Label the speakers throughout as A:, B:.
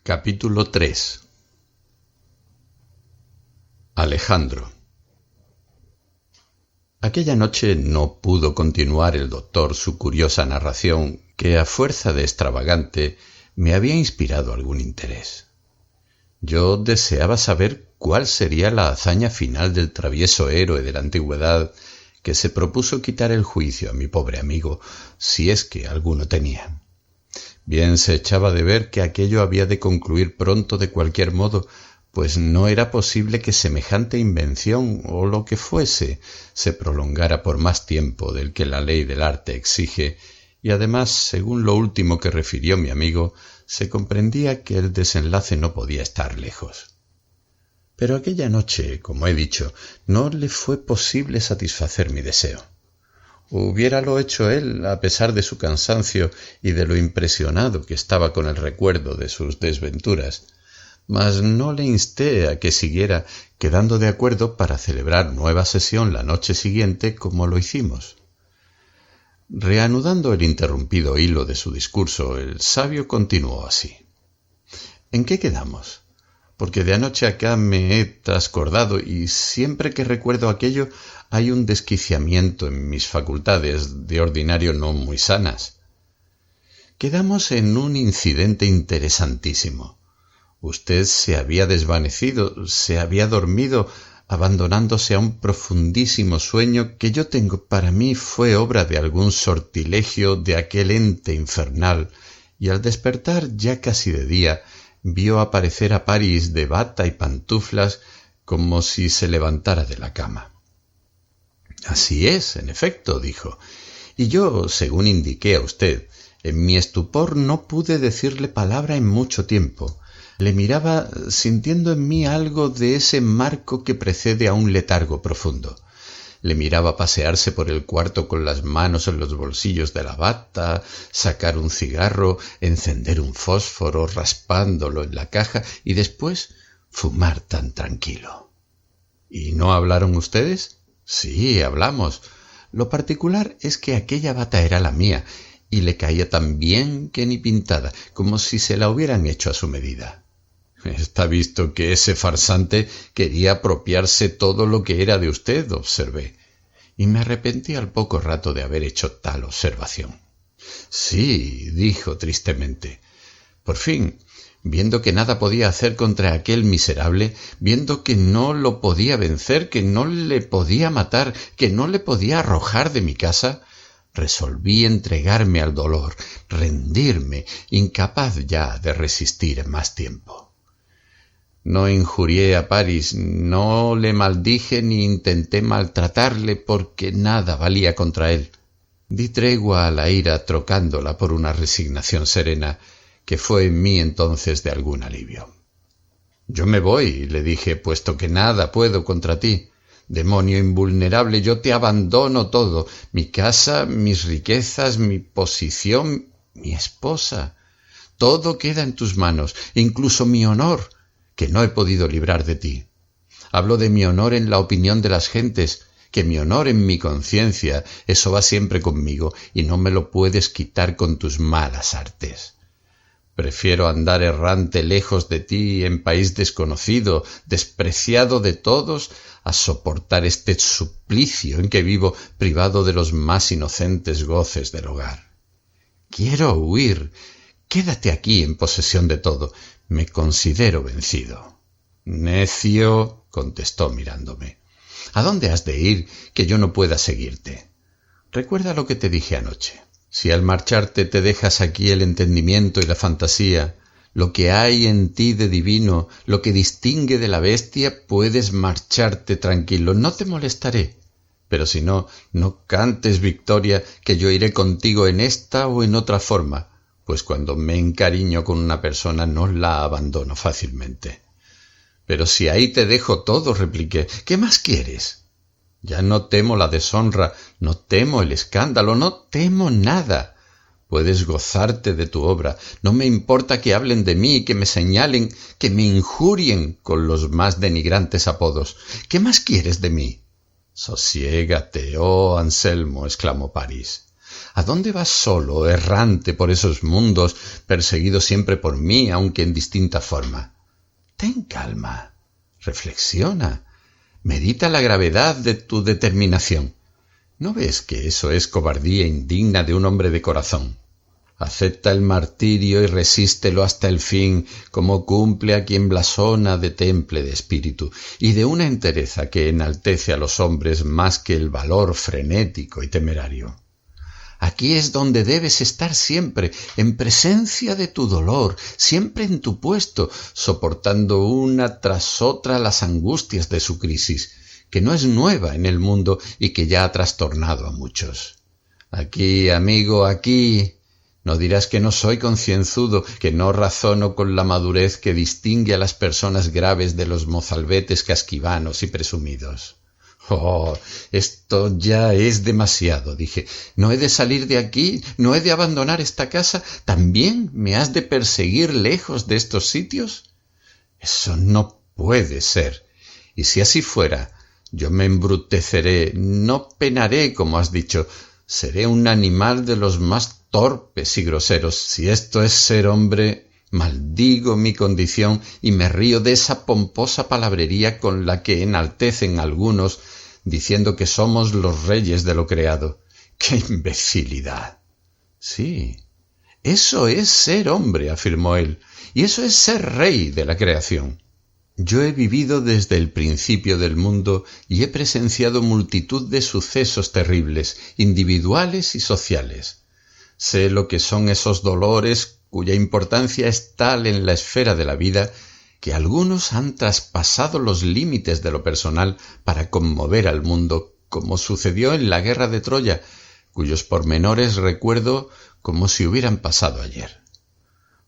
A: Capítulo 3. Alejandro. Aquella noche no pudo continuar el doctor su curiosa narración, que a fuerza de extravagante me había inspirado algún interés. Yo deseaba saber cuál sería la hazaña final del travieso héroe de la antigüedad que se propuso quitar el juicio a mi pobre amigo, si es que alguno tenía. Bien se echaba de ver que aquello había de concluir pronto de cualquier modo, pues no era posible que semejante invención, o lo que fuese, se prolongara por más tiempo del que la ley del arte exige, y además, según lo último que refirió mi amigo, se comprendía que el desenlace no podía estar lejos. Pero aquella noche, como he dicho, no le fue posible satisfacer mi deseo. Hubiéralo hecho él, a pesar de su cansancio y de lo impresionado que estaba con el recuerdo de sus desventuras, mas no le insté a que siguiera, quedando de acuerdo para celebrar nueva sesión la noche siguiente como lo hicimos. Reanudando el interrumpido hilo de su discurso, el sabio continuó así. ¿En qué quedamos? Porque de anoche acá me he trascordado y siempre que recuerdo aquello hay un desquiciamiento en mis facultades, de ordinario no muy sanas. Quedamos en un incidente interesantísimo. Usted se había desvanecido, se había dormido, abandonándose a un profundísimo sueño que yo tengo para mí fue obra de algún sortilegio de aquel ente infernal, y al despertar ya casi de día, vio aparecer a París de bata y pantuflas como si se levantara de la cama. Así es, en efecto, dijo, y yo, según indiqué a usted, en mi estupor no pude decirle palabra en mucho tiempo. Le miraba sintiendo en mí algo de ese marco que precede a un letargo profundo. Le miraba pasearse por el cuarto con las manos en los bolsillos de la bata, sacar un cigarro, encender un fósforo raspándolo en la caja y después fumar tan tranquilo. ¿Y no hablaron ustedes? Sí, hablamos. Lo particular es que aquella bata era la mía y le caía tan bien que ni pintada, como si se la hubieran hecho a su medida. Está visto que ese farsante quería apropiarse todo lo que era de usted, observé, y me arrepentí al poco rato de haber hecho tal observación. Sí, dijo tristemente. Por fin, viendo que nada podía hacer contra aquel miserable, viendo que no lo podía vencer, que no le podía matar, que no le podía arrojar de mi casa, resolví entregarme al dolor, rendirme, incapaz ya de resistir más tiempo. No injurié a París, no le maldije ni intenté maltratarle porque nada valía contra él. Di tregua a la ira trocándola por una resignación serena que fue en mí entonces de algún alivio. Yo me voy, le dije, puesto que nada puedo contra ti. Demonio invulnerable, yo te abandono todo, mi casa, mis riquezas, mi posición, mi esposa. Todo queda en tus manos, incluso mi honor, que no he podido librar de ti. Hablo de mi honor en la opinión de las gentes, que mi honor en mi conciencia, eso va siempre conmigo, y no me lo puedes quitar con tus malas artes. Prefiero andar errante lejos de ti, en país desconocido, despreciado de todos, a soportar este suplicio en que vivo privado de los más inocentes goces del hogar. Quiero huir. Quédate aquí en posesión de todo. Me considero vencido. Necio, contestó mirándome. ¿A dónde has de ir que yo no pueda seguirte? Recuerda lo que te dije anoche. Si al marcharte te dejas aquí el entendimiento y la fantasía, lo que hay en ti de divino, lo que distingue de la bestia, puedes marcharte tranquilo. No te molestaré. Pero si no, no cantes victoria, que yo iré contigo en esta o en otra forma, pues cuando me encariño con una persona no la abandono fácilmente. Pero si ahí te dejo todo, repliqué, ¿qué más quieres? Ya no temo la deshonra, no temo el escándalo, no temo nada. Puedes gozarte de tu obra, no me importa que hablen de mí, que me señalen, que me injurien con los más denigrantes apodos. ¿Qué más quieres de mí? Sosiégate, oh Anselmo, exclamó París. ¿A dónde vas solo, errante por esos mundos, perseguido siempre por mí, aunque en distinta forma? Ten calma, reflexiona, medita la gravedad de tu determinación. ¿No ves que eso es cobardía indigna de un hombre de corazón? Acepta el martirio y resístelo hasta el fin, como cumple a quien blasona de temple de espíritu y de una entereza que enaltece a los hombres más que el valor frenético y temerario. Aquí es donde debes estar siempre, en presencia de tu dolor, siempre en tu puesto, soportando una tras otra las angustias de su crisis, que no es nueva en el mundo y que ya ha trastornado a muchos. Aquí, amigo, aquí. No dirás que no soy concienzudo, que no razono con la madurez que distingue a las personas graves de los mozalbetes casquivanos y presumidos. Oh, esto ya es demasiado, dije. ¿No he de salir de aquí? ¿No he de abandonar esta casa? ¿También me has de perseguir lejos de estos sitios? Eso no puede ser. Y si así fuera, yo me embruteceré, no penaré, como has dicho. Seré un animal de los más torpes y groseros. Si esto es ser hombre, maldigo mi condición y me río de esa pomposa palabrería con la que enaltecen algunos, diciendo que somos los reyes de lo creado. ¡Qué imbecilidad! Sí, eso es ser hombre, afirmó él, y eso es ser rey de la creación. Yo he vivido desde el principio del mundo y he presenciado multitud de sucesos terribles, individuales y sociales. Sé lo que son esos dolores cuya importancia es tal en la esfera de la vida que algunos han traspasado los límites de lo personal para conmover al mundo, como sucedió en la guerra de Troya, cuyos pormenores recuerdo como si hubieran pasado ayer.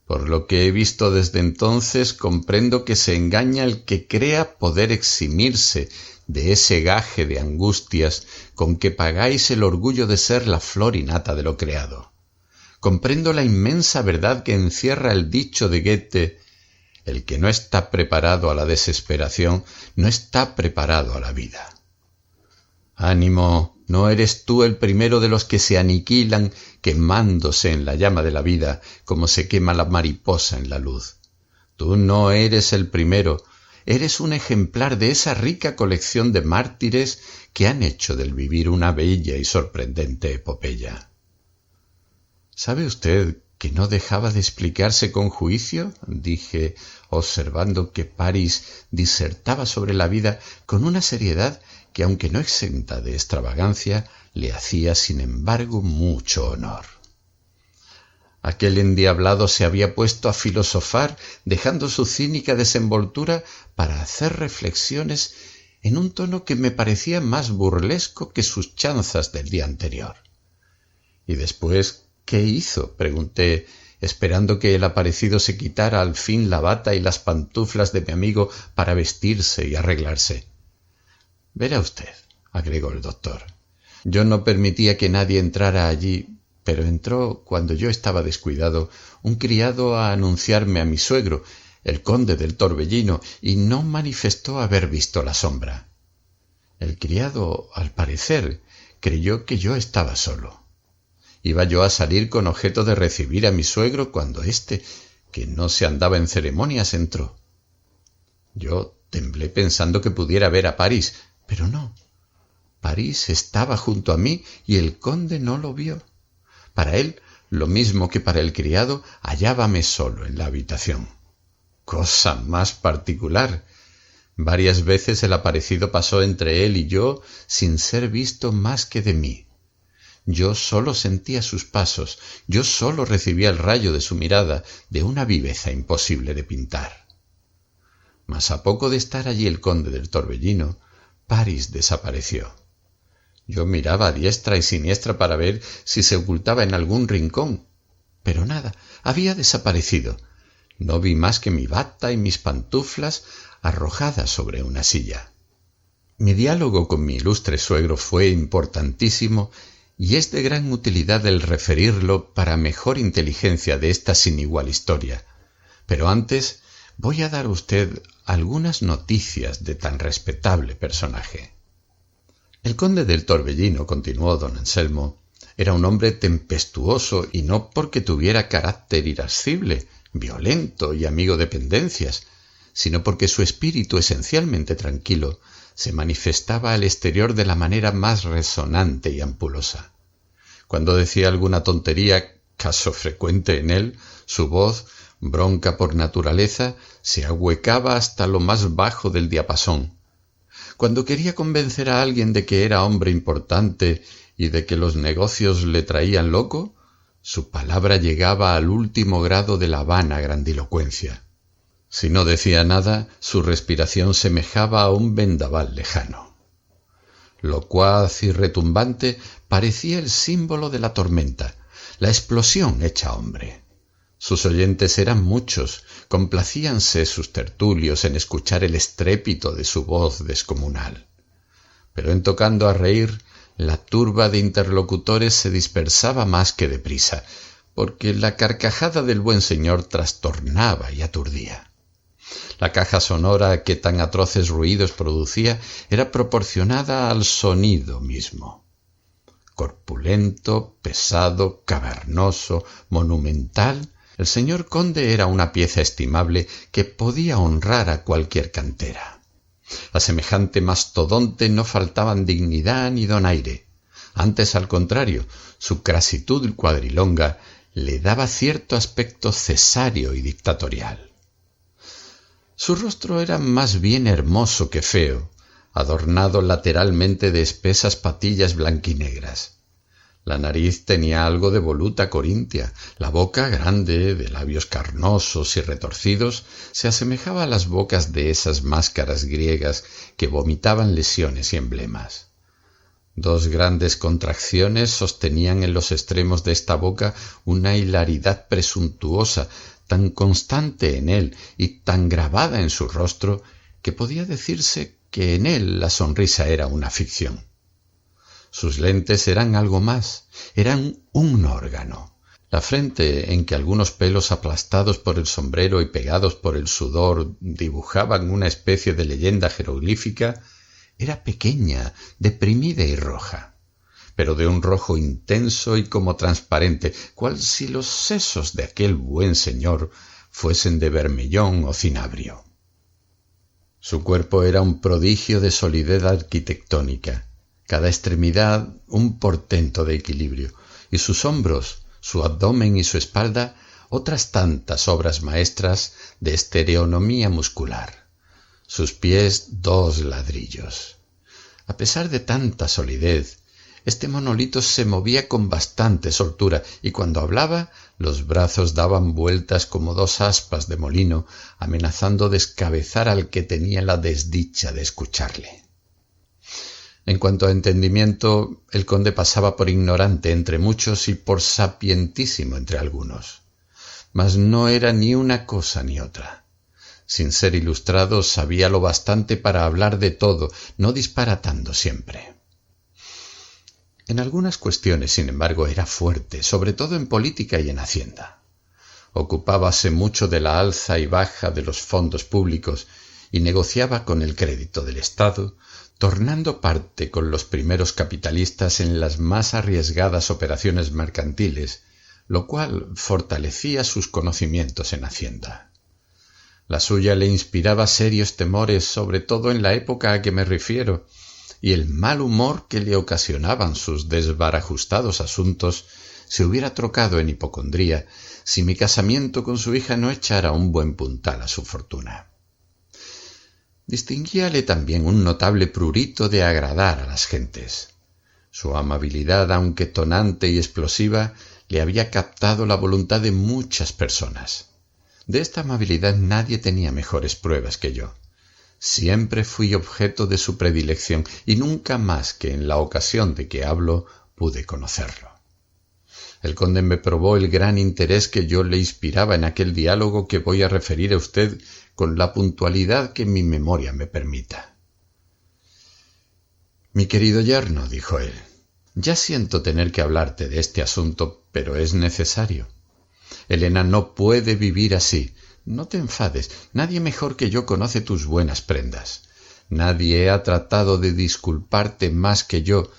A: Por lo que he visto desde entonces, comprendo que se engaña el que crea poder eximirse de ese gaje de angustias con que pagáis el orgullo de ser la flor y nata de lo creado. Comprendo la inmensa verdad que encierra el dicho de Goethe: el que no está preparado a la desesperación no está preparado a la vida. Ánimo, no eres tú el primero de los que se aniquilan quemándose en la llama de la vida como se quema la mariposa en la luz. Tú no eres el primero, eres un ejemplar de esa rica colección de mártires que han hecho del vivir una bella y sorprendente epopeya. ¿Sabe usted que no dejaba de explicarse con juicio? Dije, observando que París disertaba sobre la vida con una seriedad que, aunque no exenta de extravagancia, le hacía sin embargo mucho honor. Aquel endiablado se había puesto a filosofar, dejando su cínica desenvoltura para hacer reflexiones en un tono que me parecía más burlesco que sus chanzas del día anterior. Y después, ¿qué hizo?, pregunté, esperando que el aparecido se quitara al fin la bata y las pantuflas de mi amigo para vestirse y arreglarse. Verá usted, agregó el doctor, yo no permitía que nadie entrara allí, pero entró, cuando yo estaba descuidado, un criado a anunciarme a mi suegro, el conde del Torbellino, y no manifestó haber visto la sombra. El criado, al parecer, creyó que yo estaba solo. Iba yo a salir con objeto de recibir a mi suegro cuando éste, que no se andaba en ceremonias, entró. Yo temblé pensando que pudiera ver a París, pero no. París estaba junto a mí y el conde no lo vio. Para él, lo mismo que para el criado, hallábame solo en la habitación. Cosa más particular. Varias veces el aparecido pasó entre él y yo sin ser visto más que de mí. Yo solo sentía sus pasos, yo solo recibía el rayo de su mirada, de una viveza imposible de pintar. Mas a poco de estar allí el conde del Torbellino, París desapareció. Yo miraba a diestra y siniestra para ver si se ocultaba en algún rincón, pero nada, había desaparecido. No vi más que mi bata y mis pantuflas arrojadas sobre una silla. Mi diálogo con mi ilustre suegro fue importantísimo y es de gran utilidad el referirlo para mejor inteligencia de esta sin igual historia. Pero antes voy a dar a usted algunas noticias de tan respetable personaje. El conde del Torbellino, continuó don Anselmo, Era un hombre tempestuoso y no porque tuviera carácter irascible, violento y amigo de pendencias, sino porque su espíritu esencialmente tranquilo se manifestaba al exterior de la manera más resonante y ampulosa. Cuando decía alguna tontería, caso frecuente en él, su voz, bronca por naturaleza, se ahuecaba hasta lo más bajo del diapasón. Cuando quería convencer a alguien de que era hombre importante y de que los negocios le traían loco, su palabra llegaba al último grado de la vana grandilocuencia. Si no decía nada, su respiración semejaba a un vendaval lejano. Locuaz y retumbante, parecía el símbolo de la tormenta, la explosión hecha hombre. Sus oyentes eran muchos, complacíanse sus tertulios en escuchar el estrépito de su voz descomunal. Pero en tocando a reír, la turba de interlocutores se dispersaba más que deprisa, porque la carcajada del buen señor trastornaba y aturdía. La caja sonora que tan atroces ruidos producía era proporcionada al sonido mismo. Corpulento, pesado, cavernoso, monumental, el señor conde era una pieza estimable que podía honrar a cualquier cantera. A semejante mastodonte no faltaban dignidad ni donaire. Antes, al contrario, su crasitud cuadrilonga le daba cierto aspecto cesáreo y dictatorial. Su rostro era más bien hermoso que feo, adornado lateralmente de espesas patillas blanquinegras. La nariz tenía algo de voluta corintia, la boca, grande, de labios carnosos y retorcidos, se asemejaba a las bocas de esas máscaras griegas que vomitaban lesiones y emblemas. Dos grandes contracciones sostenían en los extremos de esta boca una hilaridad presuntuosa, tan constante en él y tan grabada en su rostro, que podía decirse que en él la sonrisa era una ficción. Sus lentes eran algo más, eran un órgano. La frente, en que algunos pelos aplastados por el sombrero y pegados por el sudor dibujaban una especie de leyenda jeroglífica, era pequeña, deprimida y roja, pero de un rojo intenso y como transparente, cual si los sesos de aquel buen señor fuesen de bermellón o cinabrio. Su cuerpo era un prodigio de solidez arquitectónica, cada extremidad un portento de equilibrio, y sus hombros, su abdomen y su espalda otras tantas obras maestras de estereonomía muscular. Sus pies 2 ladrillos. A pesar de tanta solidez, este monolito se movía con bastante soltura y cuando hablaba los brazos daban vueltas como 2 aspas de molino, amenazando descabezar al que tenía la desdicha de escucharle. En cuanto a entendimiento, el conde pasaba por ignorante entre muchos y por sapientísimo entre algunos. Mas no era ni una cosa ni otra. Sin ser ilustrado, sabía lo bastante para hablar de todo, no disparatando siempre. En algunas cuestiones, sin embargo, era fuerte, sobre todo en política y en hacienda. Ocupábase mucho de la alza y baja de los fondos públicos y negociaba con el crédito del Estado, tornando parte con los primeros capitalistas en las más arriesgadas operaciones mercantiles, lo cual fortalecía sus conocimientos en hacienda. La suya le inspiraba serios temores, sobre todo en la época a que me refiero, y el mal humor que le ocasionaban sus desbarajustados asuntos se hubiera trocado en hipocondría si mi casamiento con su hija no echara un buen puntal a su fortuna. Distinguíale también un notable prurito de agradar a las gentes. Su amabilidad, aunque tonante y explosiva, le había captado la voluntad de muchas personas. De esta amabilidad nadie tenía mejores pruebas que yo. Siempre fui objeto de su predilección y nunca más que en la ocasión de que hablo pude conocerlo. El conde me probó el gran interés que yo le inspiraba en aquel diálogo que voy a referir a usted con la puntualidad que mi memoria me permita. «Mi querido yerno», dijo él, «ya siento tener que hablarte de este asunto, pero es necesario. Elena no puede vivir así. No te enfades, nadie mejor que yo conoce tus buenas prendas. Nadie ha tratado de disculparte más que yo.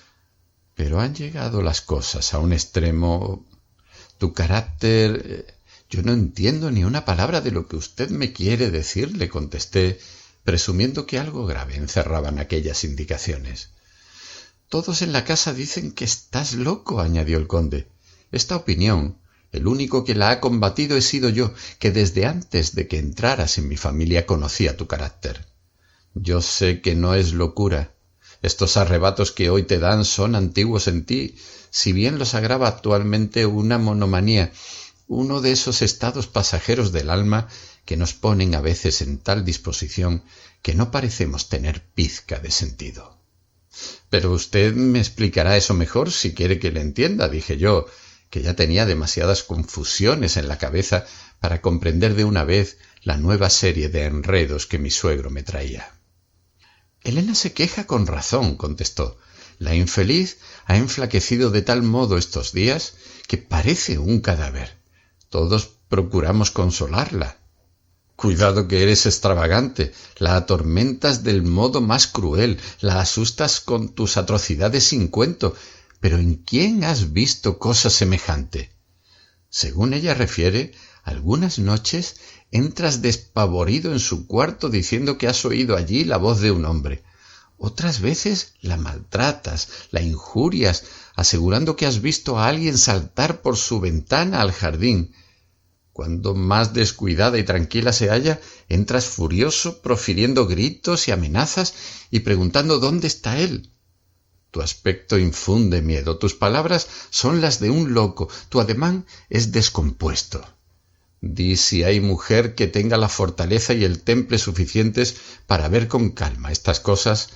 A: Pero han llegado las cosas a un extremo. Tu carácter... Yo no entiendo ni una palabra de lo que usted me quiere decir, le contesté, presumiendo que algo grave encerraban aquellas indicaciones. Todos en la casa dicen que estás loco, añadió el conde. Esta opinión, el único que la ha combatido he sido yo, que desde antes de que entraras en mi familia conocía tu carácter. Yo sé que no es locura. Estos arrebatos que hoy te dan son antiguos en ti, si bien los agrava actualmente una monomanía, uno de esos estados pasajeros del alma que nos ponen a veces en tal disposición que no parecemos tener pizca de sentido. Pero usted me explicará eso mejor si quiere que le entienda, dije yo, que ya tenía demasiadas confusiones en la cabeza para comprender de una vez la nueva serie de enredos que mi suegro me traía. Elena se queja con razón, contestó. La infeliz ha enflaquecido de tal modo estos días que parece un cadáver. Todos procuramos consolarla. Cuidado que eres extravagante, la atormentas del modo más cruel, la asustas con tus atrocidades sin cuento, pero ¿en quién has visto cosa semejante? Según ella refiere, algunas noches entras despavorido en su cuarto diciendo que has oído allí la voz de un hombre. Otras veces la maltratas, la injurias, asegurando que has visto a alguien saltar por su ventana al jardín. Cuando más descuidada y tranquila se halla, entras furioso, profiriendo gritos y amenazas y preguntando dónde está él. Tu aspecto infunde miedo, tus palabras son las de un loco, tu ademán es descompuesto. Di si hay mujer que tenga la fortaleza y el temple suficientes para ver con calma estas cosas,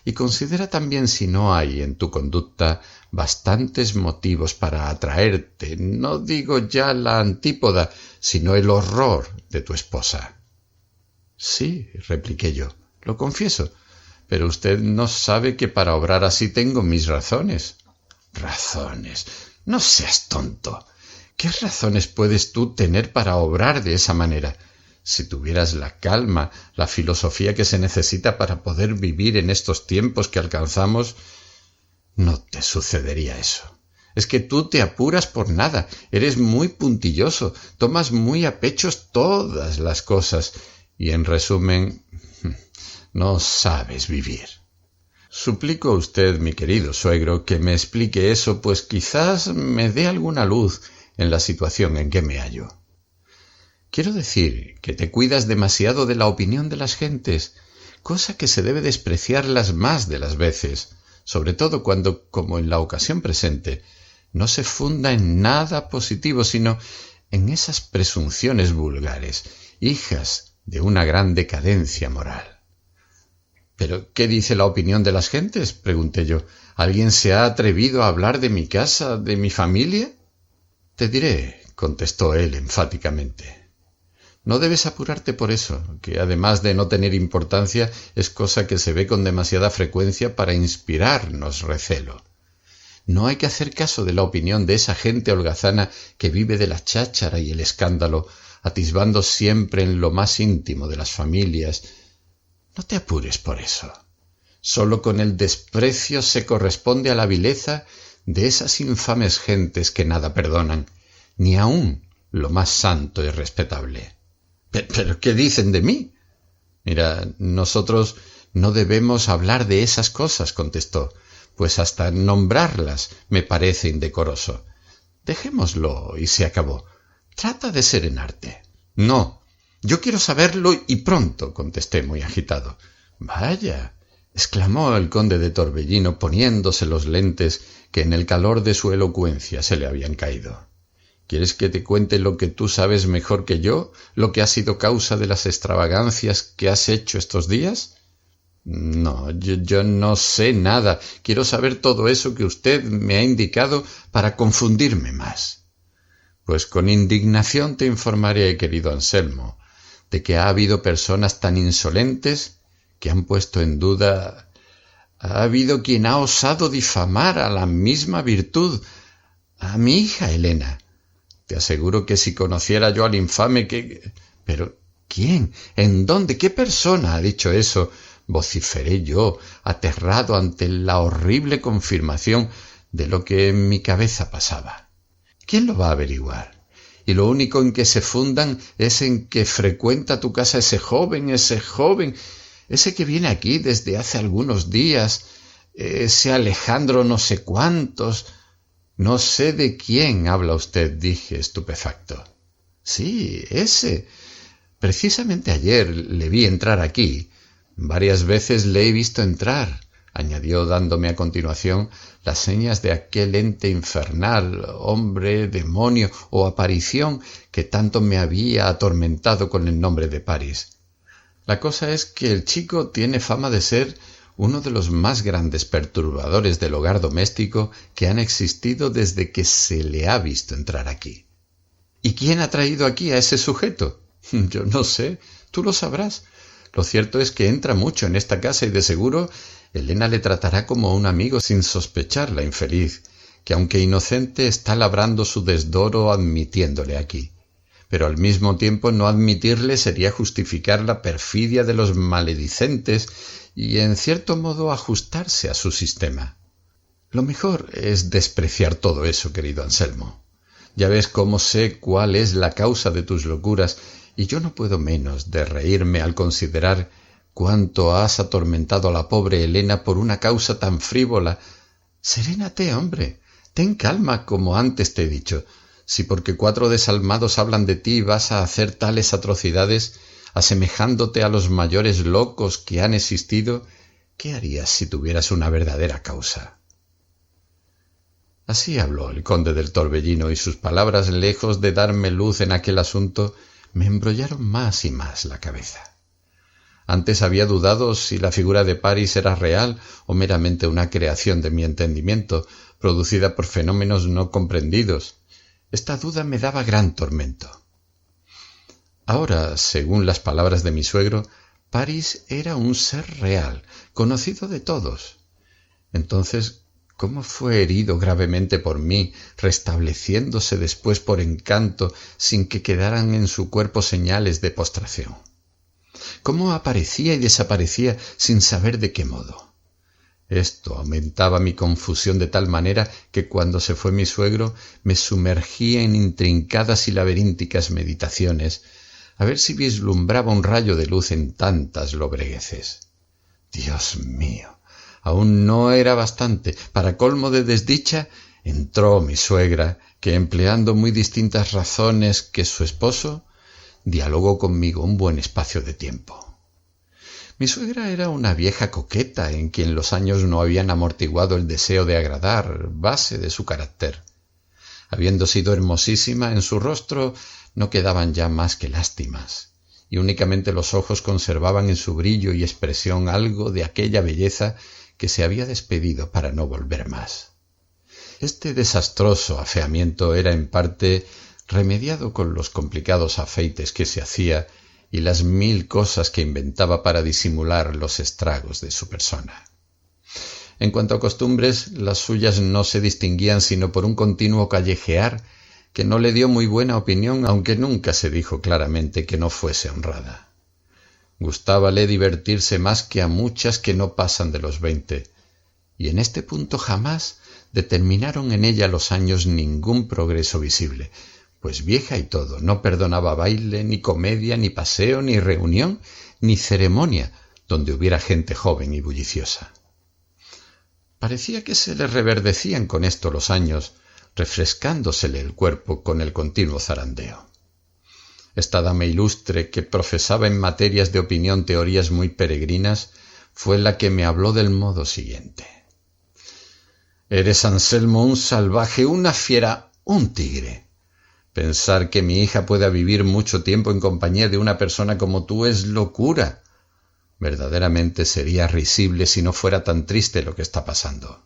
A: y considera también si no hay en tu conducta bastantes motivos para atraerte, no digo ya la antípoda, sino el horror de tu esposa. Sí, repliqué yo, lo confieso, pero usted no sabe que para obrar así tengo mis razones. ¿Razones? No seas tonto. ¿Qué razones puedes tú tener para obrar de esa manera? Si tuvieras la calma, la filosofía que se necesita para poder vivir en estos tiempos que alcanzamos, no te sucedería eso. Es que tú te apuras por nada, eres muy puntilloso, tomas muy a pechos todas las cosas y, en resumen, no sabes vivir. Suplico a usted, mi querido suegro, que me explique eso, pues quizás me dé alguna luz en la situación en que me hallo. Quiero decir que te cuidas demasiado de la opinión de las gentes, cosa que se debe despreciarlas más de las veces, sobre todo cuando, como en la ocasión presente, no se funda en nada positivo, sino en esas presunciones vulgares, hijas de una gran decadencia moral. ¿Pero qué dice la opinión de las gentes?, pregunté yo. ¿Alguien se ha atrevido a hablar de mi casa, de mi familia? Te diré, contestó él enfáticamente. No debes apurarte por eso, que además de no tener importancia, es cosa que se ve con demasiada frecuencia para inspirarnos recelo. No hay que hacer caso de la opinión de esa gente holgazana que vive de la cháchara y el escándalo, atisbando siempre en lo más íntimo de las familias. No te apures por eso. Sólo con el desprecio se corresponde a la vileza de esas infames gentes que nada perdonan, ni aun lo más santo y respetable. ¿Pero qué dicen de mí? Mira, nosotros no debemos hablar de esas cosas, contestó, pues hasta nombrarlas me parece indecoroso. Dejémoslo y se acabó. Trata de serenarte. No, yo quiero saberlo y pronto, contesté muy agitado. Vaya, exclamó el conde de Torbellino poniéndose los lentes que en el calor de su elocuencia se le habían caído. ¿Quieres que te cuente lo que tú sabes mejor que yo, lo que ha sido causa de las extravagancias que has hecho estos días? No, yo no sé nada. Quiero saber todo eso que usted me ha indicado para confundirme más. Pues con indignación te informaré, querido Anselmo, de que ha habido personas tan insolentes que han puesto en duda. Ha habido quien ha osado difamar a la misma virtud, a mi hija Elena. Te aseguro que si conociera yo al infame que... ¿Pero quién? ¿En dónde? ¿Qué persona ha dicho eso? Vociferé yo, aterrado ante la horrible confirmación de lo que en mi cabeza pasaba. ¿Quién lo va a averiguar? Y lo único en que se fundan es en que frecuenta tu casa ese joven, ese que viene aquí desde hace algunos días, ese Alejandro no sé cuántos. No sé de quién habla usted, dije estupefacto. Sí, ese. Precisamente ayer le vi entrar aquí. Varias veces le he visto entrar, añadió dándome a continuación las señas de aquel ente infernal, hombre, demonio o aparición que tanto me había atormentado con el nombre de Paris. La cosa es que el chico tiene fama de ser uno de los más grandes perturbadores del hogar doméstico que han existido desde que se le ha visto entrar aquí. ¿Y quién ha traído aquí a ese sujeto? Yo no sé, tú lo sabrás. Lo cierto es que entra mucho en esta casa y de seguro Elena le tratará como un amigo sin sospechar la infeliz, que aunque inocente está labrando su desdoro admitiéndole aquí. Pero al mismo tiempo no admitirle sería justificar la perfidia de los maledicentes y en cierto modo ajustarse a su sistema. Lo mejor es despreciar todo eso, querido Anselmo. Ya ves cómo sé cuál es la causa de tus locuras y yo no puedo menos de reírme al considerar cuánto has atormentado a la pobre Elena por una causa tan frívola. Serénate, hombre, ten calma como antes te he dicho. Si porque 4 desalmados hablan de ti vas a hacer tales atrocidades, asemejándote a los mayores locos que han existido, ¿qué harías si tuvieras una verdadera causa? Así habló el conde del Torbellino y sus palabras, lejos de darme luz en aquel asunto, me embrollaron más y más la cabeza. Antes había dudado si la figura de Paris era real o meramente una creación de mi entendimiento, producida por fenómenos no comprendidos. Esta duda me daba gran tormento. Ahora, según las palabras de mi suegro, Paris era un ser real, conocido de todos. Entonces, ¿cómo fue herido gravemente por mí, restableciéndose después por encanto, sin que quedaran en su cuerpo señales de postración? ¿Cómo aparecía y desaparecía sin saber de qué modo? Esto aumentaba mi confusión de tal manera que cuando se fue mi suegro me sumergí en intrincadas y laberínticas meditaciones, a ver si vislumbraba un rayo de luz en tantas lobregueces. Dios mío, aún no era bastante. Para colmo de desdicha, entró mi suegra, que empleando muy distintas razones que su esposo, dialogó conmigo un buen espacio de tiempo. Mi suegra era una vieja coqueta en quien los años no habían amortiguado el deseo de agradar, base de su carácter. Habiendo sido hermosísima, en su rostro no quedaban ya más que lástimas, y únicamente los ojos conservaban en su brillo y expresión algo de aquella belleza que se había despedido para no volver más. Este desastroso afeamiento era en parte remediado con los complicados afeites que se hacía y las 1000 cosas que inventaba para disimular los estragos de su persona. En cuanto a costumbres, las suyas no se distinguían sino por un continuo callejear que no le dio muy buena opinión, aunque nunca se dijo claramente que no fuese honrada. Gustábale divertirse más que a muchas que no pasan de los 20, y en este punto jamás determinaron en ella los años ningún progreso visible, pues vieja y todo, no perdonaba baile, ni comedia, ni paseo, ni reunión, ni ceremonia donde hubiera gente joven y bulliciosa. Parecía que se le reverdecían con esto los años, refrescándosele el cuerpo con el continuo zarandeo. Esta dama ilustre, que profesaba en materias de opinión teorías muy peregrinas, fue la que me habló del modo siguiente. «Eres, Anselmo, un salvaje, una fiera, un tigre. Pensar que mi hija pueda vivir mucho tiempo en compañía de una persona como tú es locura. Verdaderamente sería risible si no fuera tan triste lo que está pasando.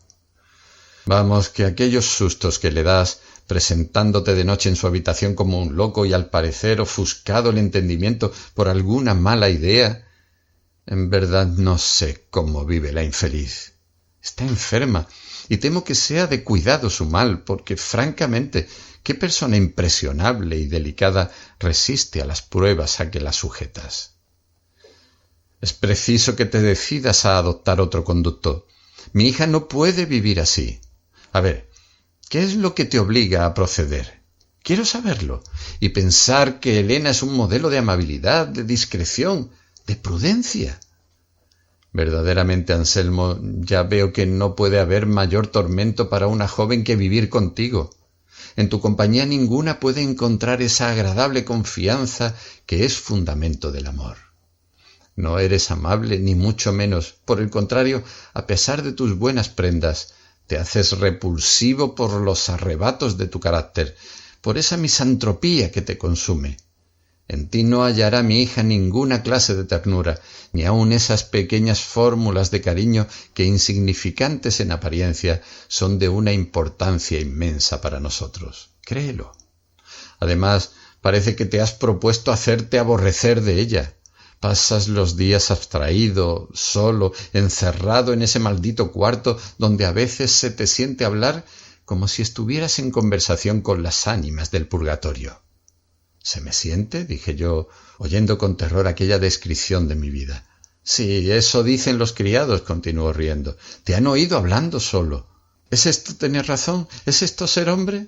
A: Vamos, que aquellos sustos que le das, presentándote de noche en su habitación como un loco y al parecer ofuscado el entendimiento por alguna mala idea, en verdad no sé cómo vive la infeliz. Está enferma y temo que sea de cuidado su mal, porque francamente, ¿qué persona impresionable y delicada resiste a las pruebas a que la sujetas? Es preciso que te decidas a adoptar otro conducto. Mi hija no puede vivir así. A ver, ¿qué es lo que te obliga a proceder? Quiero saberlo, y pensar que Elena es un modelo de amabilidad, de discreción, de prudencia. Verdaderamente, Anselmo, ya veo que no puede haber mayor tormento para una joven que vivir contigo. En tu compañía ninguna puede encontrar esa agradable confianza que es fundamento del amor. No eres amable, ni mucho menos. Por el contrario, a pesar de tus buenas prendas, te haces repulsivo por los arrebatos de tu carácter, por esa misantropía que te consume. En ti no hallará mi hija ninguna clase de ternura, ni aun esas pequeñas fórmulas de cariño que, insignificantes en apariencia, son de una importancia inmensa para nosotros. Créelo. Además, parece que te has propuesto hacerte aborrecer de ella. Pasas los días abstraído, solo, encerrado en ese maldito cuarto donde a veces se te siente hablar como si estuvieras en conversación con las ánimas del purgatorio. —¿Se me siente? —dije yo, oyendo con terror aquella descripción de mi vida. —Sí, eso dicen los criados —continuó riendo—. Te han oído hablando solo. ¿Es esto tener razón? ¿Es esto ser hombre?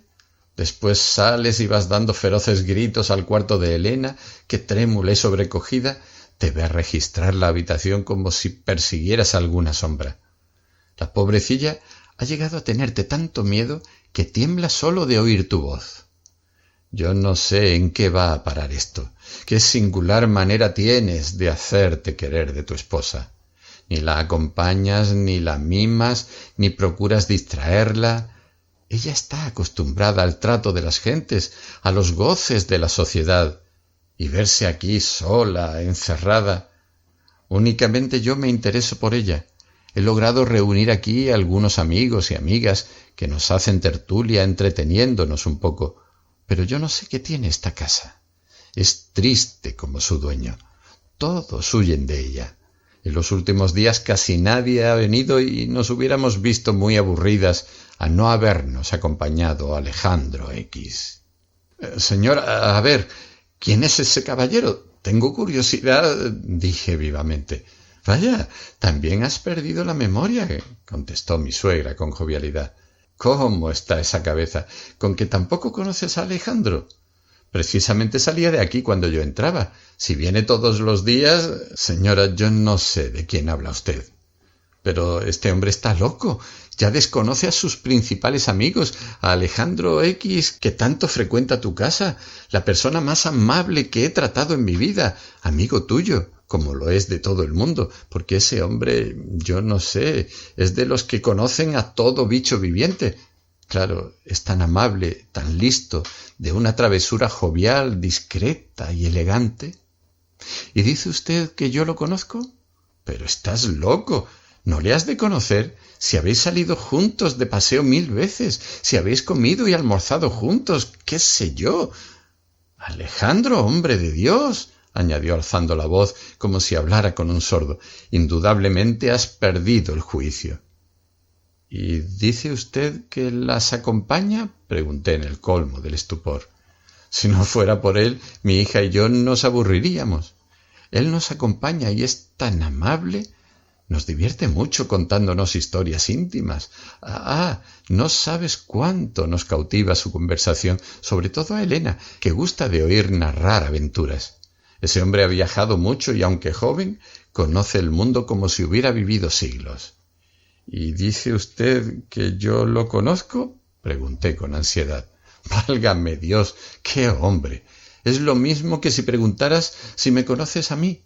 A: Después sales y vas dando feroces gritos al cuarto de Elena, que trémula y sobrecogida te ve registrar la habitación como si persiguieras alguna sombra. La pobrecilla ha llegado a tenerte tanto miedo que tiembla solo de oír tu voz. Yo no sé en qué va a parar esto. Qué singular manera tienes de hacerte querer de tu esposa. Ni la acompañas, ni la mimas, ni procuras distraerla. Ella está acostumbrada al trato de las gentes, a los goces de la sociedad, y verse aquí sola, encerrada. Únicamente yo me intereso por ella. He logrado reunir aquí a algunos amigos y amigas que nos hacen tertulia entreteniéndonos un poco. Pero yo no sé qué tiene esta casa. Es triste como su dueño. Todos huyen de ella. En los últimos días casi nadie ha venido y nos hubiéramos visto muy aburridas a no habernos acompañado Alejandro X. Señor, a ver, ¿quién es ese caballero? Tengo curiosidad, dije vivamente. Vaya, también has perdido la memoria, contestó mi suegra con jovialidad. ¿Cómo está esa cabeza? ¿Con que tampoco conoces a Alejandro? Precisamente salía de aquí cuando yo entraba. Si viene todos los días... Señora, yo no sé de quién habla usted. Pero este hombre está loco. Ya desconoce a sus principales amigos, a Alejandro X, que tanto frecuenta tu casa, la persona más amable que he tratado en mi vida, amigo tuyo, como lo es de todo el mundo, porque ese hombre, yo no sé, es de los que conocen a todo bicho viviente. Claro, es tan amable, tan listo, de una travesura jovial, discreta y elegante. ¿Y dice usted que yo lo conozco? Pero estás loco. ¿No le has de conocer? Si habéis salido juntos de paseo 1000 veces, si habéis comido y almorzado juntos, qué sé yo. Alejandro, hombre de Dios, añadió alzando la voz como si hablara con un sordo, indudablemente has perdido el juicio. —¿Y dice usted que las acompaña? —pregunté en el colmo del estupor. Si no fuera por él, mi hija y yo nos aburriríamos. Él nos acompaña y es tan amable. Nos divierte mucho contándonos historias íntimas. No sabes cuánto nos cautiva su conversación, sobre todo a Elena, que gusta de oír narrar aventuras. Ese hombre ha viajado mucho y, aunque joven, conoce el mundo como si hubiera vivido siglos. —¿Y dice usted que yo lo conozco? —pregunté con ansiedad. —Válgame Dios, qué hombre. Es lo mismo que si preguntaras si me conoces a mí.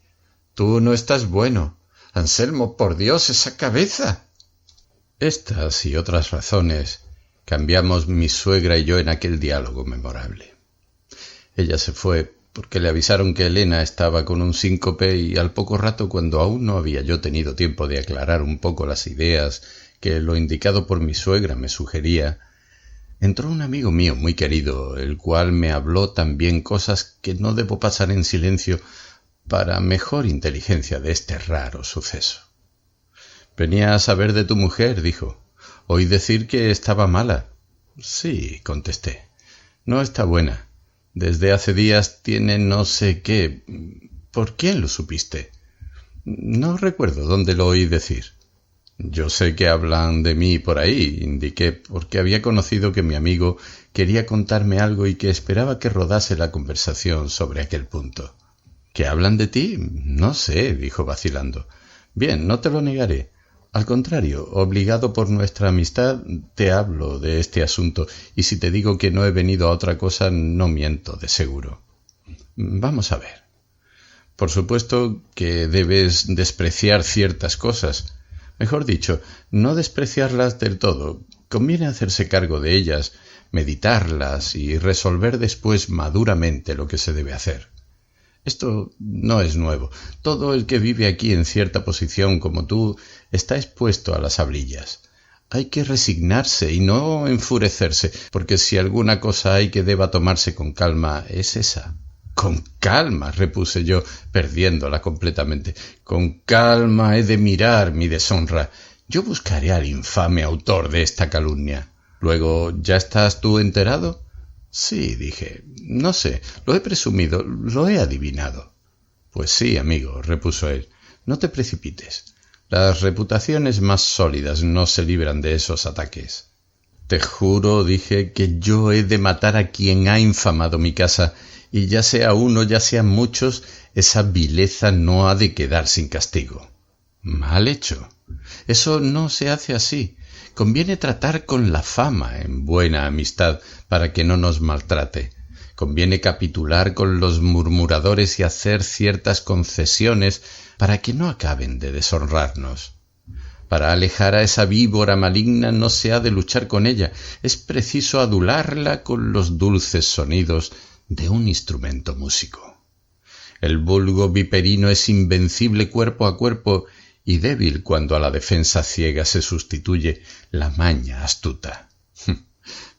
A: Tú no estás bueno. Anselmo, por Dios, esa cabeza. Estas y otras razones cambiamos mi suegra y yo en aquel diálogo memorable. Ella se fue porque le avisaron que Elena estaba con un síncope y al poco rato, cuando aún no había yo tenido tiempo de aclarar un poco las ideas que lo indicado por mi suegra me sugería, entró un amigo mío muy querido, el cual me habló también cosas que no debo pasar en silencio para mejor inteligencia de este raro suceso. —Venía a saber de tu mujer —dijo—. Oí decir que estaba mala. —Sí —contesté—, no está buena. Desde hace días tiene no sé qué. ¿Por quién lo supiste? No recuerdo dónde lo oí decir. Yo sé que hablan de mí por ahí, indiqué, porque había conocido que mi amigo quería contarme algo y que esperaba que rodase la conversación sobre aquel punto. ¿Que hablan de ti? No sé, dijo vacilando. Bien, no te lo negaré. Al contrario, obligado por nuestra amistad, te hablo de este asunto, y si te digo que no he venido a otra cosa, no miento, de seguro. Vamos a ver. Por supuesto que debes despreciar ciertas cosas. Mejor dicho, no despreciarlas del todo. Conviene hacerse cargo de ellas, meditarlas y resolver después maduramente lo que se debe hacer. Esto no es nuevo. Todo el que vive aquí en cierta posición como tú está expuesto a las hablillas. Hay que resignarse y no enfurecerse, porque si alguna cosa hay que deba tomarse con calma, es esa. Con calma, repuse yo, perdiéndola completamente. Con calma he de mirar mi deshonra. Yo buscaré al infame autor de esta calumnia. Luego, ¿ya estás tú enterado? Sí, dije. No sé, lo he presumido, lo he adivinado. Pues sí, amigo, repuso él. No te precipites. Las reputaciones más sólidas no se libran de esos ataques. Te juro, dije, que yo he de matar a quien ha infamado mi casa, y ya sea uno, ya sean muchos, esa vileza no ha de quedar sin castigo. Mal hecho. Eso no se hace así. Conviene tratar con la fama en buena amistad para que no nos maltrate. Conviene capitular con los murmuradores y hacer ciertas concesiones para que no acaben de deshonrarnos. Para alejar a esa víbora maligna no se ha de luchar con ella, es preciso adularla con los dulces sonidos de un instrumento músico. El vulgo viperino es invencible cuerpo a cuerpo y débil cuando a la defensa ciega se sustituye la maña astuta.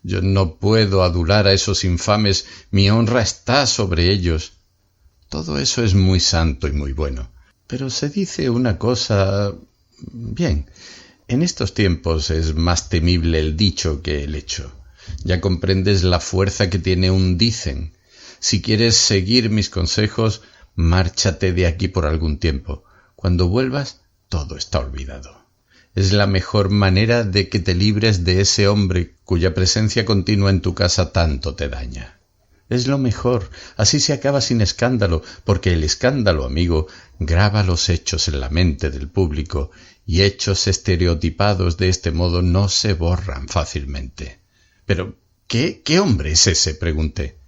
A: Yo no puedo adular a esos infames, mi honra está sobre ellos. Todo eso es muy santo y muy bueno, pero se dice una cosa... Bien, en estos tiempos es más temible el dicho que el hecho. Ya comprendes la fuerza que tiene un dicen. Si quieres seguir mis consejos, márchate de aquí por algún tiempo. Cuando vuelvas, todo está olvidado. Es la mejor manera de que te libres de ese hombre cuya presencia continua en tu casa tanto te daña. Es lo mejor, así se acaba sin escándalo, porque el escándalo, amigo, graba los hechos en la mente del público, y hechos estereotipados de este modo no se borran fácilmente. Pero, ¿qué hombre es ese?, pregunté.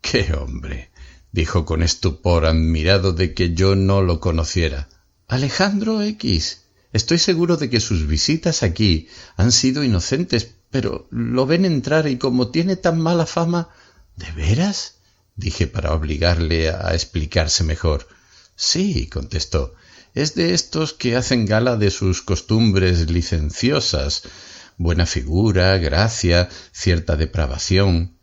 A: ¿Qué hombre?, dijo con estupor, admirado de que yo no lo conociera. Alejandro X. Estoy seguro de que sus visitas aquí han sido inocentes, pero lo ven entrar y como tiene tan mala fama... ¿De veras?, dije para obligarle a explicarse mejor. Sí, contestó, es de estos que hacen gala de sus costumbres licenciosas, buena figura, gracia, cierta depravación.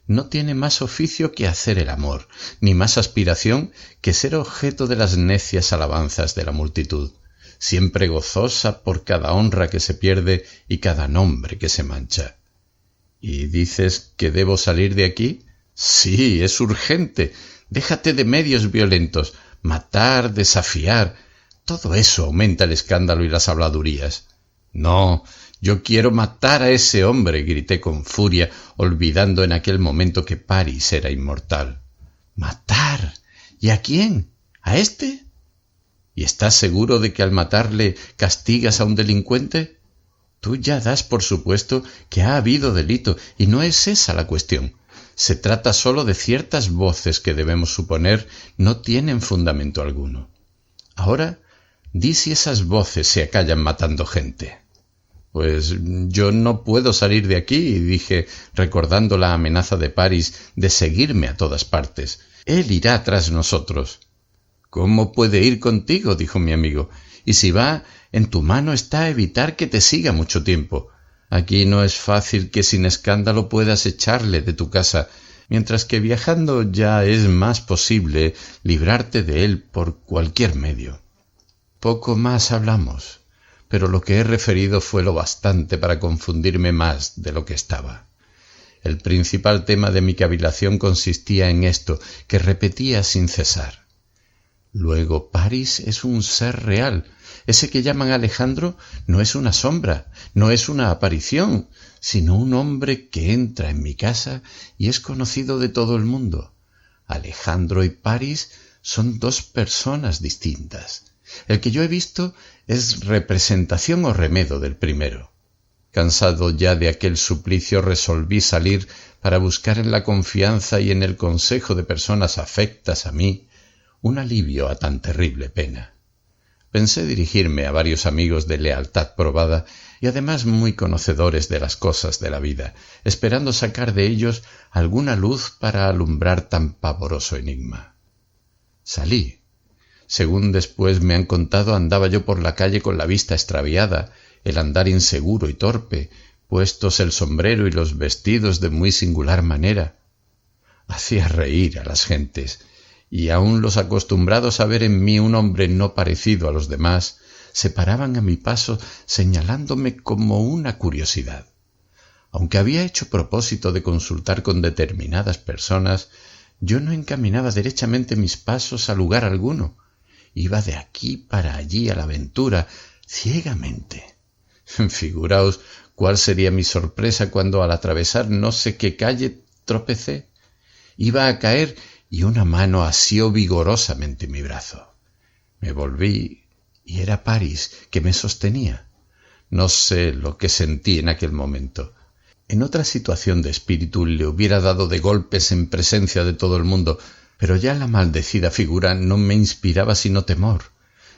A: No tiene más oficio que hacer el amor, ni más aspiración que ser objeto de las necias alabanzas de la multitud, siempre gozosa por cada honra que se pierde y cada nombre que se mancha. ¿Y dices que debo salir de aquí? Sí, es urgente. Déjate de medios violentos. Matar, desafiar. Todo eso aumenta el escándalo y las habladurías. No, yo quiero matar a ese hombre, grité con furia, olvidando en aquel momento que París era inmortal. ¿Matar? ¿Y a quién? ¿A éste? ¿Y estás seguro de que al matarle castigas a un delincuente? Tú ya das por supuesto que ha habido delito, y no es esa la cuestión. Se trata solo de ciertas voces que debemos suponer no tienen fundamento alguno. Ahora, di si esas voces se acallan matando gente. Pues yo no puedo salir de aquí, dije, recordando la amenaza de París de seguirme a todas partes. Él irá tras nosotros. ¿Cómo puede ir contigo?, dijo mi amigo. Y si va, en tu mano está evitar que te siga mucho tiempo. Aquí no es fácil que sin escándalo puedas echarle de tu casa, mientras que viajando ya es más posible librarte de él por cualquier medio. Poco más hablamos, pero lo que he referido fue lo bastante para confundirme más de lo que estaba. El principal tema de mi cavilación consistía en esto, que repetía sin cesar. Luego, Paris es un ser real. Ese que llaman Alejandro no es una sombra, no es una aparición, sino un hombre que entra en mi casa y es conocido de todo el mundo. Alejandro y Paris son dos personas distintas. El que yo he visto es representación o remedo del primero. Cansado ya de aquel suplicio, resolví salir para buscar en la confianza y en el consejo de personas afectas a mí un alivio a tan terrible pena. Pensé dirigirme a varios amigos de lealtad probada y además muy conocedores de las cosas de la vida, esperando sacar de ellos alguna luz para alumbrar tan pavoroso enigma. Salí. Según después me han contado, andaba yo por la calle con la vista extraviada, el andar inseguro y torpe, puestos el sombrero y los vestidos de muy singular manera. Hacía reír a las gentes, y aun los acostumbrados a ver en mí un hombre no parecido a los demás, se paraban a mi paso señalándome como una curiosidad. Aunque había hecho propósito de consultar con determinadas personas, yo no encaminaba derechamente mis pasos a lugar alguno. Iba de aquí para allí a la aventura, ciegamente. Figuraos cuál sería mi sorpresa cuando al atravesar no sé qué calle tropecé. Iba a caer y una mano asió vigorosamente mi brazo. Me volví y era Paris que me sostenía. No sé lo que sentí en aquel momento. En otra situación de espíritu le hubiera dado de golpes en presencia de todo el mundo, pero ya la maldecida figura no me inspiraba sino temor.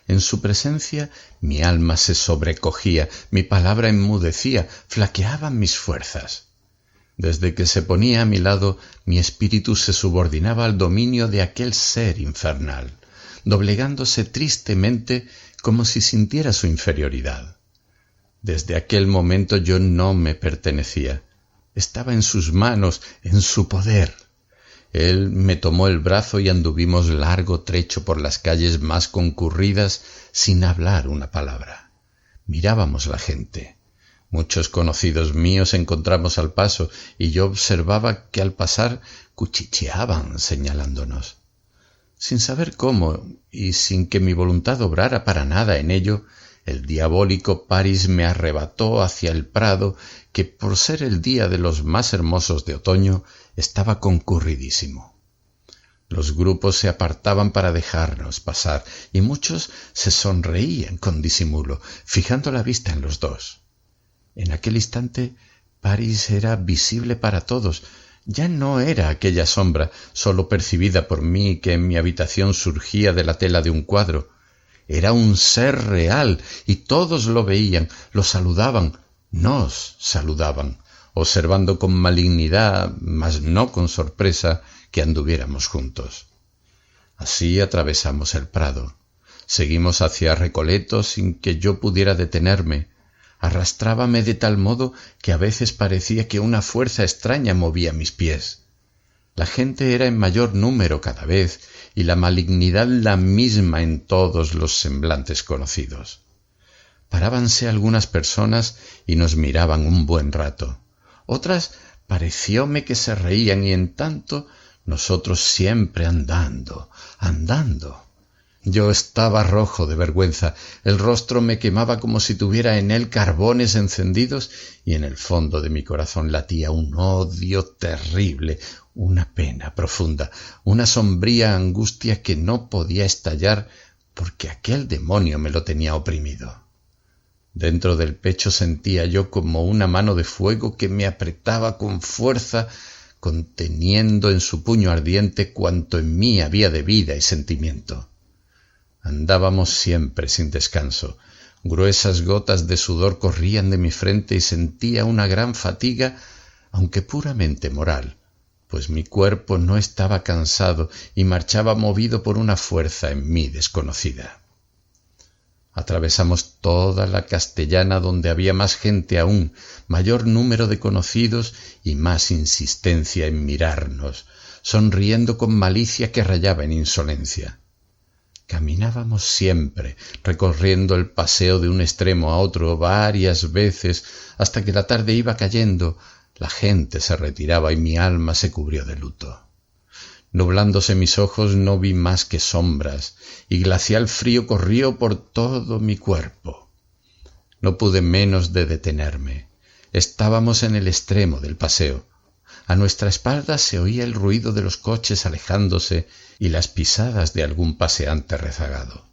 A: En su presencia mi alma se sobrecogía, mi palabra enmudecía, flaqueaban mis fuerzas. Desde que se ponía a mi lado, mi espíritu se subordinaba al dominio de aquel ser infernal, doblegándose tristemente como si sintiera su inferioridad. Desde aquel momento yo no me pertenecía. Estaba en sus manos, en su poder. Él me tomó el brazo y anduvimos largo trecho por las calles más concurridas sin hablar una palabra. Mirábamos la gente. Muchos conocidos míos encontramos al paso y yo observaba que al pasar cuchicheaban señalándonos. Sin saber cómo y sin que mi voluntad obrara para nada en ello, el diabólico Paris me arrebató hacia el prado que, por ser el día de los más hermosos de otoño, estaba concurridísimo. Los grupos se apartaban para dejarnos pasar y muchos se sonreían con disimulo, fijando la vista en los dos. En aquel instante Paris era visible para todos. Ya no era aquella sombra sólo percibida por mí que en mi habitación surgía de la tela de un cuadro. Era un ser real y todos lo veían, lo saludaban, nos saludaban, observando con malignidad, mas no con sorpresa, que anduviéramos juntos. Así atravesamos el prado. Seguimos hacia Recoleto sin que yo pudiera detenerme. Arrastrábame de tal modo que a veces parecía que una fuerza extraña movía mis pies. La gente era en mayor número cada vez y la malignidad la misma en todos los semblantes conocidos. Parábanse algunas personas y nos miraban un buen rato. Otras parecióme que se reían y en tanto nosotros siempre andando. Yo estaba rojo de vergüenza, el rostro me quemaba como si tuviera en él carbones encendidos y en el fondo de mi corazón latía un odio terrible, una pena profunda, una sombría angustia que no podía estallar porque aquel demonio me lo tenía oprimido. Dentro del pecho sentía yo como una mano de fuego que me apretaba con fuerza, conteniendo en su puño ardiente cuanto en mí había de vida y sentimiento. Andábamos siempre sin descanso. Gruesas gotas de sudor corrían de mi frente y sentía una gran fatiga, aunque puramente moral, pues mi cuerpo no estaba cansado y marchaba movido por una fuerza en mí desconocida. Atravesamos toda la Castellana, donde había más gente aún, mayor número de conocidos y más insistencia en mirarnos, sonriendo con malicia que rayaba en insolencia. Caminábamos siempre, recorriendo el paseo de un extremo a otro varias veces, hasta que la tarde iba cayendo, la gente se retiraba y mi alma se cubrió de luto. Nublándose mis ojos no vi más que sombras, y glacial frío corrió por todo mi cuerpo. No pude menos de detenerme. Estábamos en el extremo del paseo. A nuestra espalda se oía el ruido de los coches alejándose y las pisadas de algún paseante rezagado.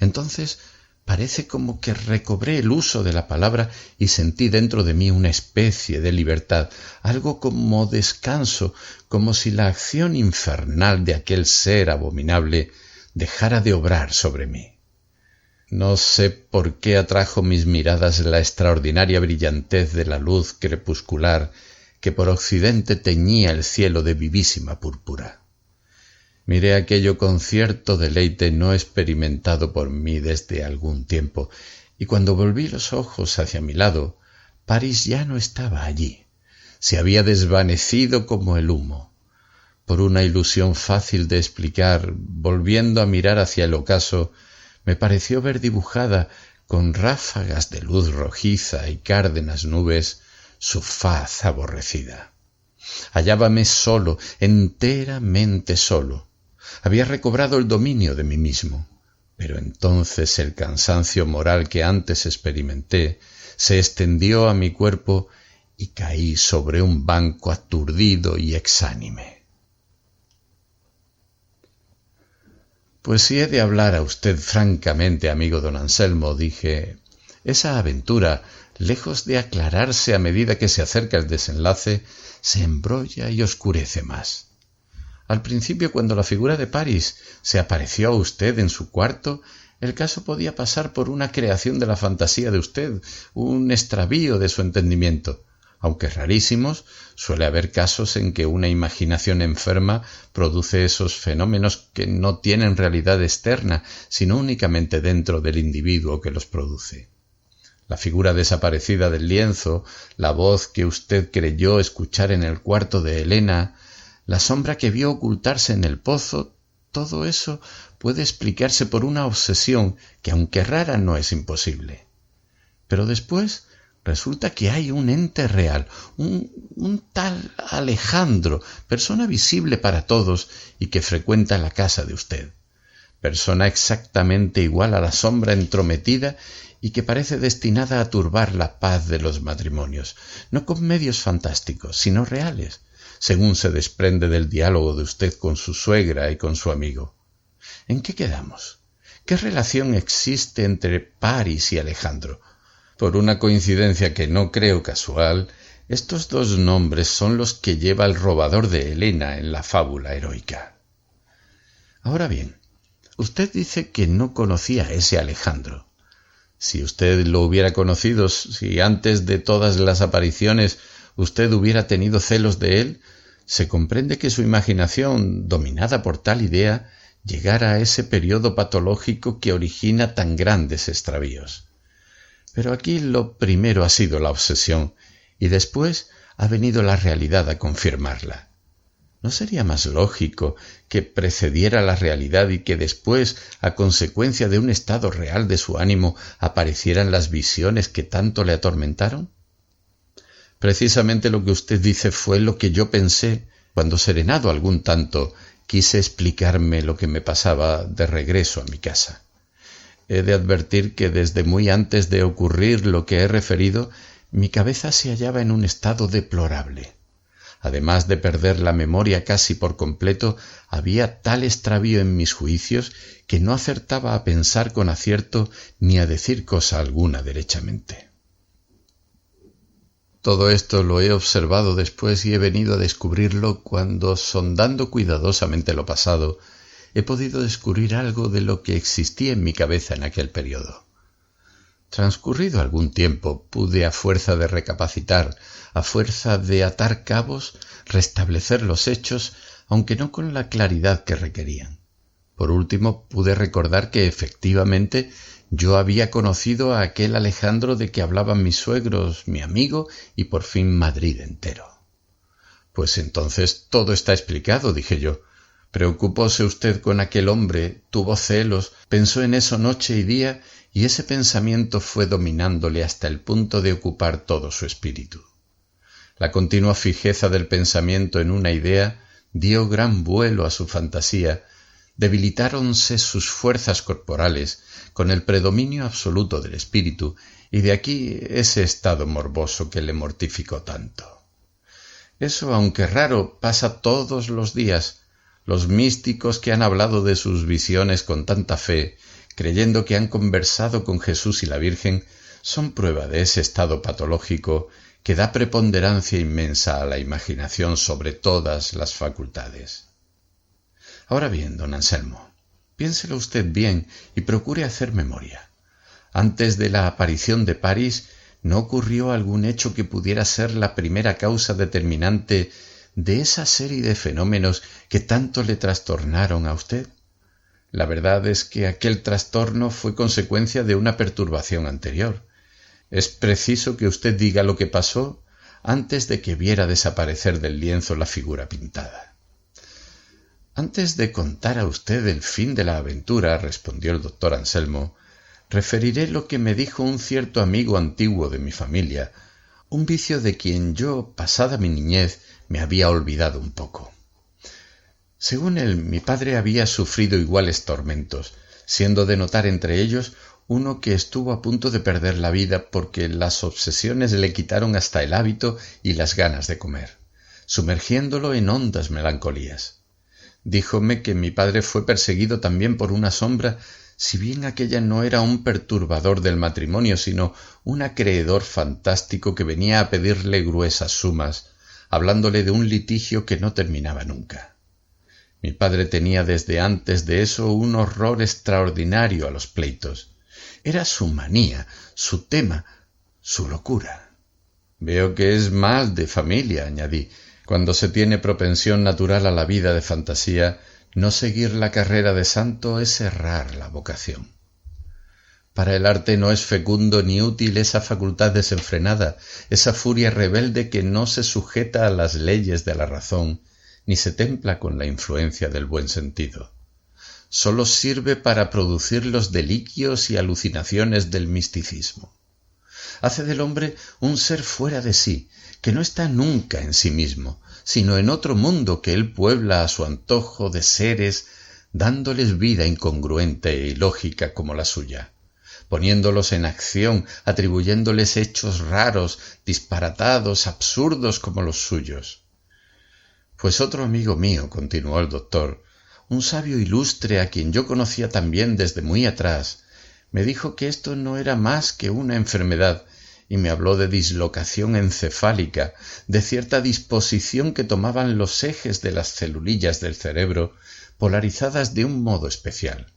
A: Entonces parece como que recobré el uso de la palabra y sentí dentro de mí una especie de libertad, algo como descanso, como si la acción infernal de aquel ser abominable dejara de obrar sobre mí. No sé por qué atrajo mis miradas la extraordinaria brillantez de la luz crepuscular que por occidente teñía el cielo de vivísima púrpura. Miré aquello con cierto deleite no experimentado por mí desde algún tiempo, y cuando volví los ojos hacia mi lado, París ya no estaba allí. Se había desvanecido como el humo. Por una ilusión fácil de explicar, volviendo a mirar hacia el ocaso, me pareció ver dibujada, con ráfagas de luz rojiza y cárdenas nubes, su faz aborrecida. Hallábame solo, enteramente solo. Había recobrado el dominio de mí mismo, pero entonces el cansancio moral que antes experimenté se extendió a mi cuerpo y caí sobre un banco aturdido y exánime. Pues si he de hablar a usted francamente, amigo don Anselmo, dije, esa aventura, lejos de aclararse a medida que se acerca el desenlace, se embrolla y oscurece más. Al principio, cuando la figura de París se apareció a usted en su cuarto, el caso podía pasar por una creación de la fantasía de usted, un extravío de su entendimiento. Aunque rarísimos, suele haber casos en que una imaginación enferma produce esos fenómenos que no tienen realidad externa, sino únicamente dentro del individuo que los produce. La figura desaparecida del lienzo, la voz que usted creyó escuchar en el cuarto de Elena, la sombra que vio ocultarse en el pozo, todo eso puede explicarse por una obsesión que, aunque rara, no es imposible. Pero después resulta que hay un ente real, un tal Alejandro, persona visible para todos y que frecuenta la casa de usted. Persona exactamente igual a la sombra entrometida y que parece destinada a turbar la paz de los matrimonios, no con medios fantásticos, sino reales, según se desprende del diálogo de usted con su suegra y con su amigo. ¿En qué quedamos? ¿Qué relación existe entre París y Alejandro? Por una coincidencia que no creo casual, estos dos nombres son los que lleva el robador de Helena en la fábula heroica. Ahora bien, usted dice que no conocía a ese Alejandro. Si usted lo hubiera conocido, si antes de todas las apariciones usted hubiera tenido celos de él, se comprende que su imaginación, dominada por tal idea, llegara a ese periodo patológico que origina tan grandes extravíos. Pero aquí lo primero ha sido la obsesión, y después ha venido la realidad a confirmarla. ¿No sería más lógico que precediera la realidad y que después, a consecuencia de un estado real de su ánimo, aparecieran las visiones que tanto le atormentaron? Precisamente lo que usted dice fue lo que yo pensé cuando, serenado algún tanto, quise explicarme lo que me pasaba de regreso a mi casa. He de advertir que desde muy antes de ocurrir lo que he referido, mi cabeza se hallaba en un estado deplorable. Además de perder la memoria casi por completo, había tal extravío en mis juicios que no acertaba a pensar con acierto ni a decir cosa alguna derechamente. Todo esto lo he observado después y he venido a descubrirlo cuando, sondando cuidadosamente lo pasado, he podido descubrir algo de lo que existía en mi cabeza en aquel periodo. Transcurrido algún tiempo, pude, a fuerza de recapacitar, a fuerza de atar cabos, restablecer los hechos, aunque no con la claridad que requerían. Por último, pude recordar que efectivamente yo había conocido a aquel Alejandro de que hablaban mis suegros, mi amigo y por fin Madrid entero. Pues entonces todo está explicado, dije yo. Preocupóse usted con aquel hombre, tuvo celos, pensó en eso noche y día, y ese pensamiento fue dominándole hasta el punto de ocupar todo su espíritu. La continua fijeza del pensamiento en una idea dio gran vuelo a su fantasía, debilitáronse sus fuerzas corporales con el predominio absoluto del espíritu, y de aquí ese estado morboso que le mortificó tanto. Eso, aunque raro, pasa todos los días. Los místicos que han hablado de sus visiones con tanta fe, creyendo que han conversado con Jesús y la Virgen, son prueba de ese estado patológico que da preponderancia inmensa a la imaginación sobre todas las facultades. Ahora bien, don Anselmo, piénselo usted bien y procure hacer memoria. Antes de la aparición de París, ¿no ocurrió algún hecho que pudiera ser la primera causa determinante de esa serie de fenómenos que tanto le trastornaron a usted? La verdad es que aquel trastorno fue consecuencia de una perturbación anterior. Es preciso que usted diga lo que pasó antes de que viera desaparecer del lienzo la figura pintada. Antes de contar a usted el fin de la aventura, respondió el doctor Anselmo, referiré lo que me dijo un cierto amigo antiguo de mi familia, un vicio de quien yo, pasada mi niñez, me había olvidado un poco. Según él, mi padre había sufrido iguales tormentos, siendo de notar entre ellos uno que estuvo a punto de perder la vida porque las obsesiones le quitaron hasta el hábito y las ganas de comer, sumergiéndolo en hondas melancolías. Díjome que mi padre fue perseguido también por una sombra, si bien aquella no era un perturbador del matrimonio, sino un acreedor fantástico que venía a pedirle gruesas sumas, hablándole de un litigio que no terminaba nunca. Mi padre tenía desde antes de eso un horror extraordinario a los pleitos. Era su manía, su tema, su locura. Veo que es mal de familia, añadí. Cuando se tiene propensión natural a la vida de fantasía, no seguir la carrera de santo es errar la vocación. Para el arte no es fecundo ni útil esa facultad desenfrenada, esa furia rebelde que no se sujeta a las leyes de la razón, ni se templa con la influencia del buen sentido. Sólo sirve para producir los deliquios y alucinaciones del misticismo. Hace del hombre un ser fuera de sí, que no está nunca en sí mismo, sino en otro mundo que él puebla a su antojo de seres, dándoles vida incongruente e ilógica como la suya, poniéndolos en acción, atribuyéndoles hechos raros, disparatados, absurdos como los suyos. Pues otro amigo mío, continuó el doctor, un sabio ilustre a quien yo conocía también desde muy atrás, me dijo que esto no era más que una enfermedad y me habló de dislocación encefálica, de cierta disposición que tomaban los ejes de las celulillas del cerebro, polarizadas de un modo especial.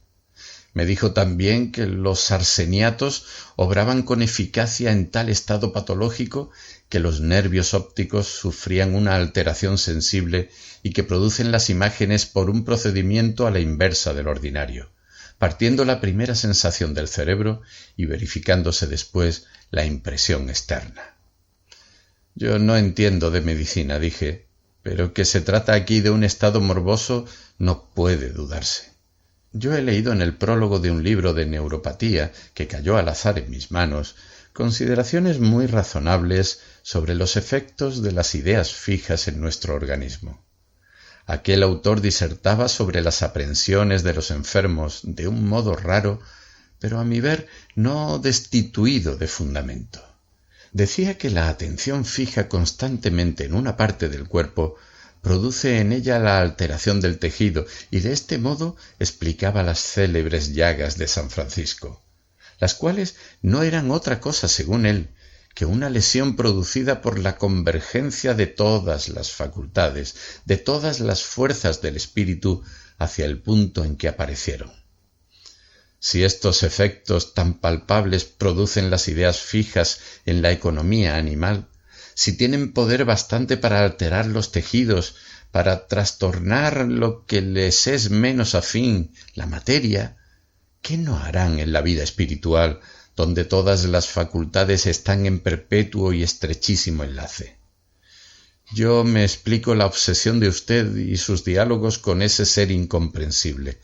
A: Me dijo también que los arseniatos obraban con eficacia en tal estado patológico que los nervios ópticos sufrían una alteración sensible y que producen las imágenes por un procedimiento a la inversa del ordinario, partiendo la primera sensación del cerebro y verificándose después la impresión externa. Yo no entiendo de medicina, dije, pero que se trata aquí de un estado morboso no puede dudarse. Yo he leído en el prólogo de un libro de neuropatía que cayó al azar en mis manos consideraciones muy razonables sobre los efectos de las ideas fijas en nuestro organismo. Aquel autor disertaba sobre las aprensiones de los enfermos de un modo raro, pero a mi ver no destituido de fundamento. Decía que la atención fija constantemente en una parte del cuerpo produce en ella la alteración del tejido y de este modo explicaba las célebres llagas de San Francisco, las cuales no eran otra cosa, según él, que una lesión producida por la convergencia de todas las facultades, de todas las fuerzas del espíritu hacia el punto en que aparecieron. Si estos efectos tan palpables producen las ideas fijas en la economía animal, si tienen poder bastante para alterar los tejidos, para trastornar lo que les es menos afín, la materia, ¿qué no harán en la vida espiritual, donde todas las facultades están en perpetuo y estrechísimo enlace? Yo me explico la obsesión de usted y sus diálogos con ese ser incomprensible.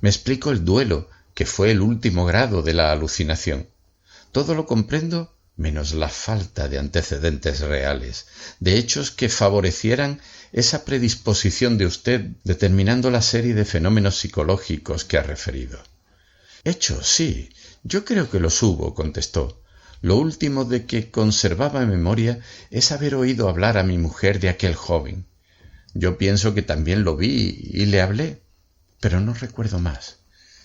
A: Me explico el duelo, que fue el último grado de la alucinación. Todo lo comprendo menos la falta de antecedentes reales, de hechos que favorecieran esa predisposición de usted determinando la serie de fenómenos psicológicos que ha referido. Hechos, sí, yo creo que los hubo, contestó. Lo último de que conservaba memoria es haber oído hablar a mi mujer de aquel joven. Yo pienso que también lo vi y le hablé, pero no recuerdo más.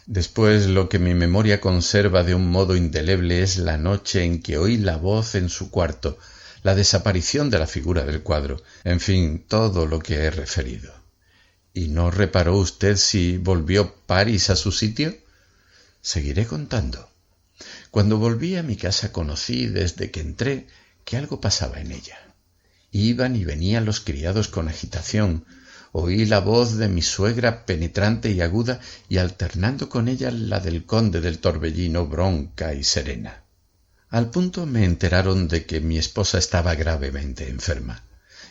A: Después lo que mi memoria conserva de un modo indeleble es la noche en que oí la voz en su cuarto, la desaparición de la figura del cuadro, en fin, todo lo que he referido. ¿Y no reparó usted si volvió París a su sitio? Seguiré contando. Cuando volví a mi casa conocí, desde que entré, que algo pasaba en ella. Iban y venían los criados con agitación. Oí la voz de mi suegra penetrante y aguda y alternando con ella la del conde del Torbellino bronca y serena. Al punto me enteraron de que mi esposa estaba gravemente enferma,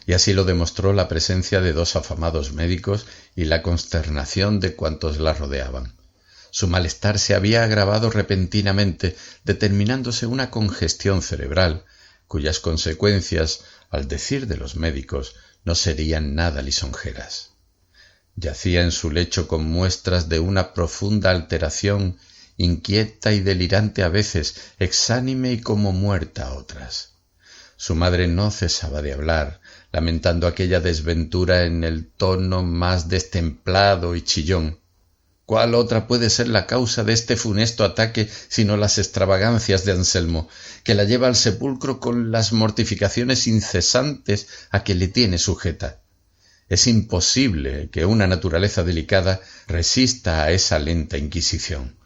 A: y así lo demostró la presencia de 2 afamados médicos y la consternación de cuantos la rodeaban. Su malestar se había agravado repentinamente, determinándose una congestión cerebral, cuyas consecuencias, al decir de los médicos, no serían nada lisonjeras. Yacía en su lecho con muestras de una profunda alteración, inquieta y delirante a veces, exánime y como muerta a otras. Su madre no cesaba de hablar, lamentando aquella desventura en el tono más destemplado y chillón. ¿Cuál otra puede ser la causa de este funesto ataque sino las extravagancias de Anselmo, que la lleva al sepulcro con las mortificaciones incesantes a que le tiene sujeta? Es imposible que una naturaleza delicada resista a esa lenta inquisición.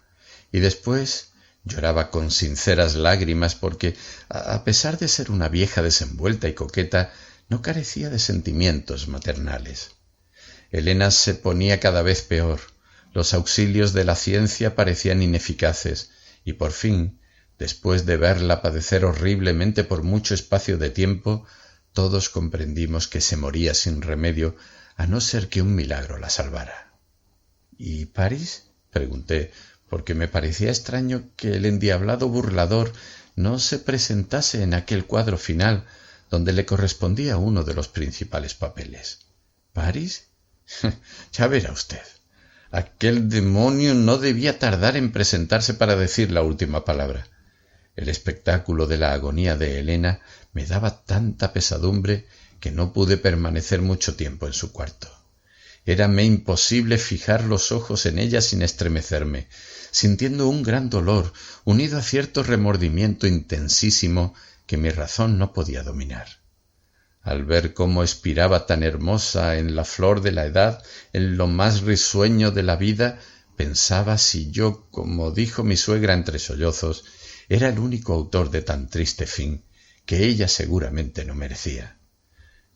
A: Y después lloraba con sinceras lágrimas porque, a pesar de ser una vieja desenvuelta y coqueta, no carecía de sentimientos maternales. Elena se ponía cada vez peor. Los auxilios de la ciencia parecían ineficaces, y por fin, después de verla padecer horriblemente por mucho espacio de tiempo, todos comprendimos que se moría sin remedio, a no ser que un milagro la salvara. ¿Y París? Pregunté, porque me parecía extraño que el endiablado burlador no se presentase en aquel cuadro final, donde le correspondía uno de los principales papeles. ¿París? Ya verá usted. Aquel demonio no debía tardar en presentarse para decir la última palabra. El espectáculo de la agonía de Elena me daba tanta pesadumbre que no pude permanecer mucho tiempo en su cuarto. Érame imposible fijar los ojos en ella sin estremecerme, sintiendo un gran dolor, unido a cierto remordimiento intensísimo que mi razón no podía dominar. Al ver cómo expiraba tan hermosa en la flor de la edad, en lo más risueño de la vida, pensaba si yo, como dijo mi suegra entre sollozos, era el único autor de tan triste fin, que ella seguramente no merecía.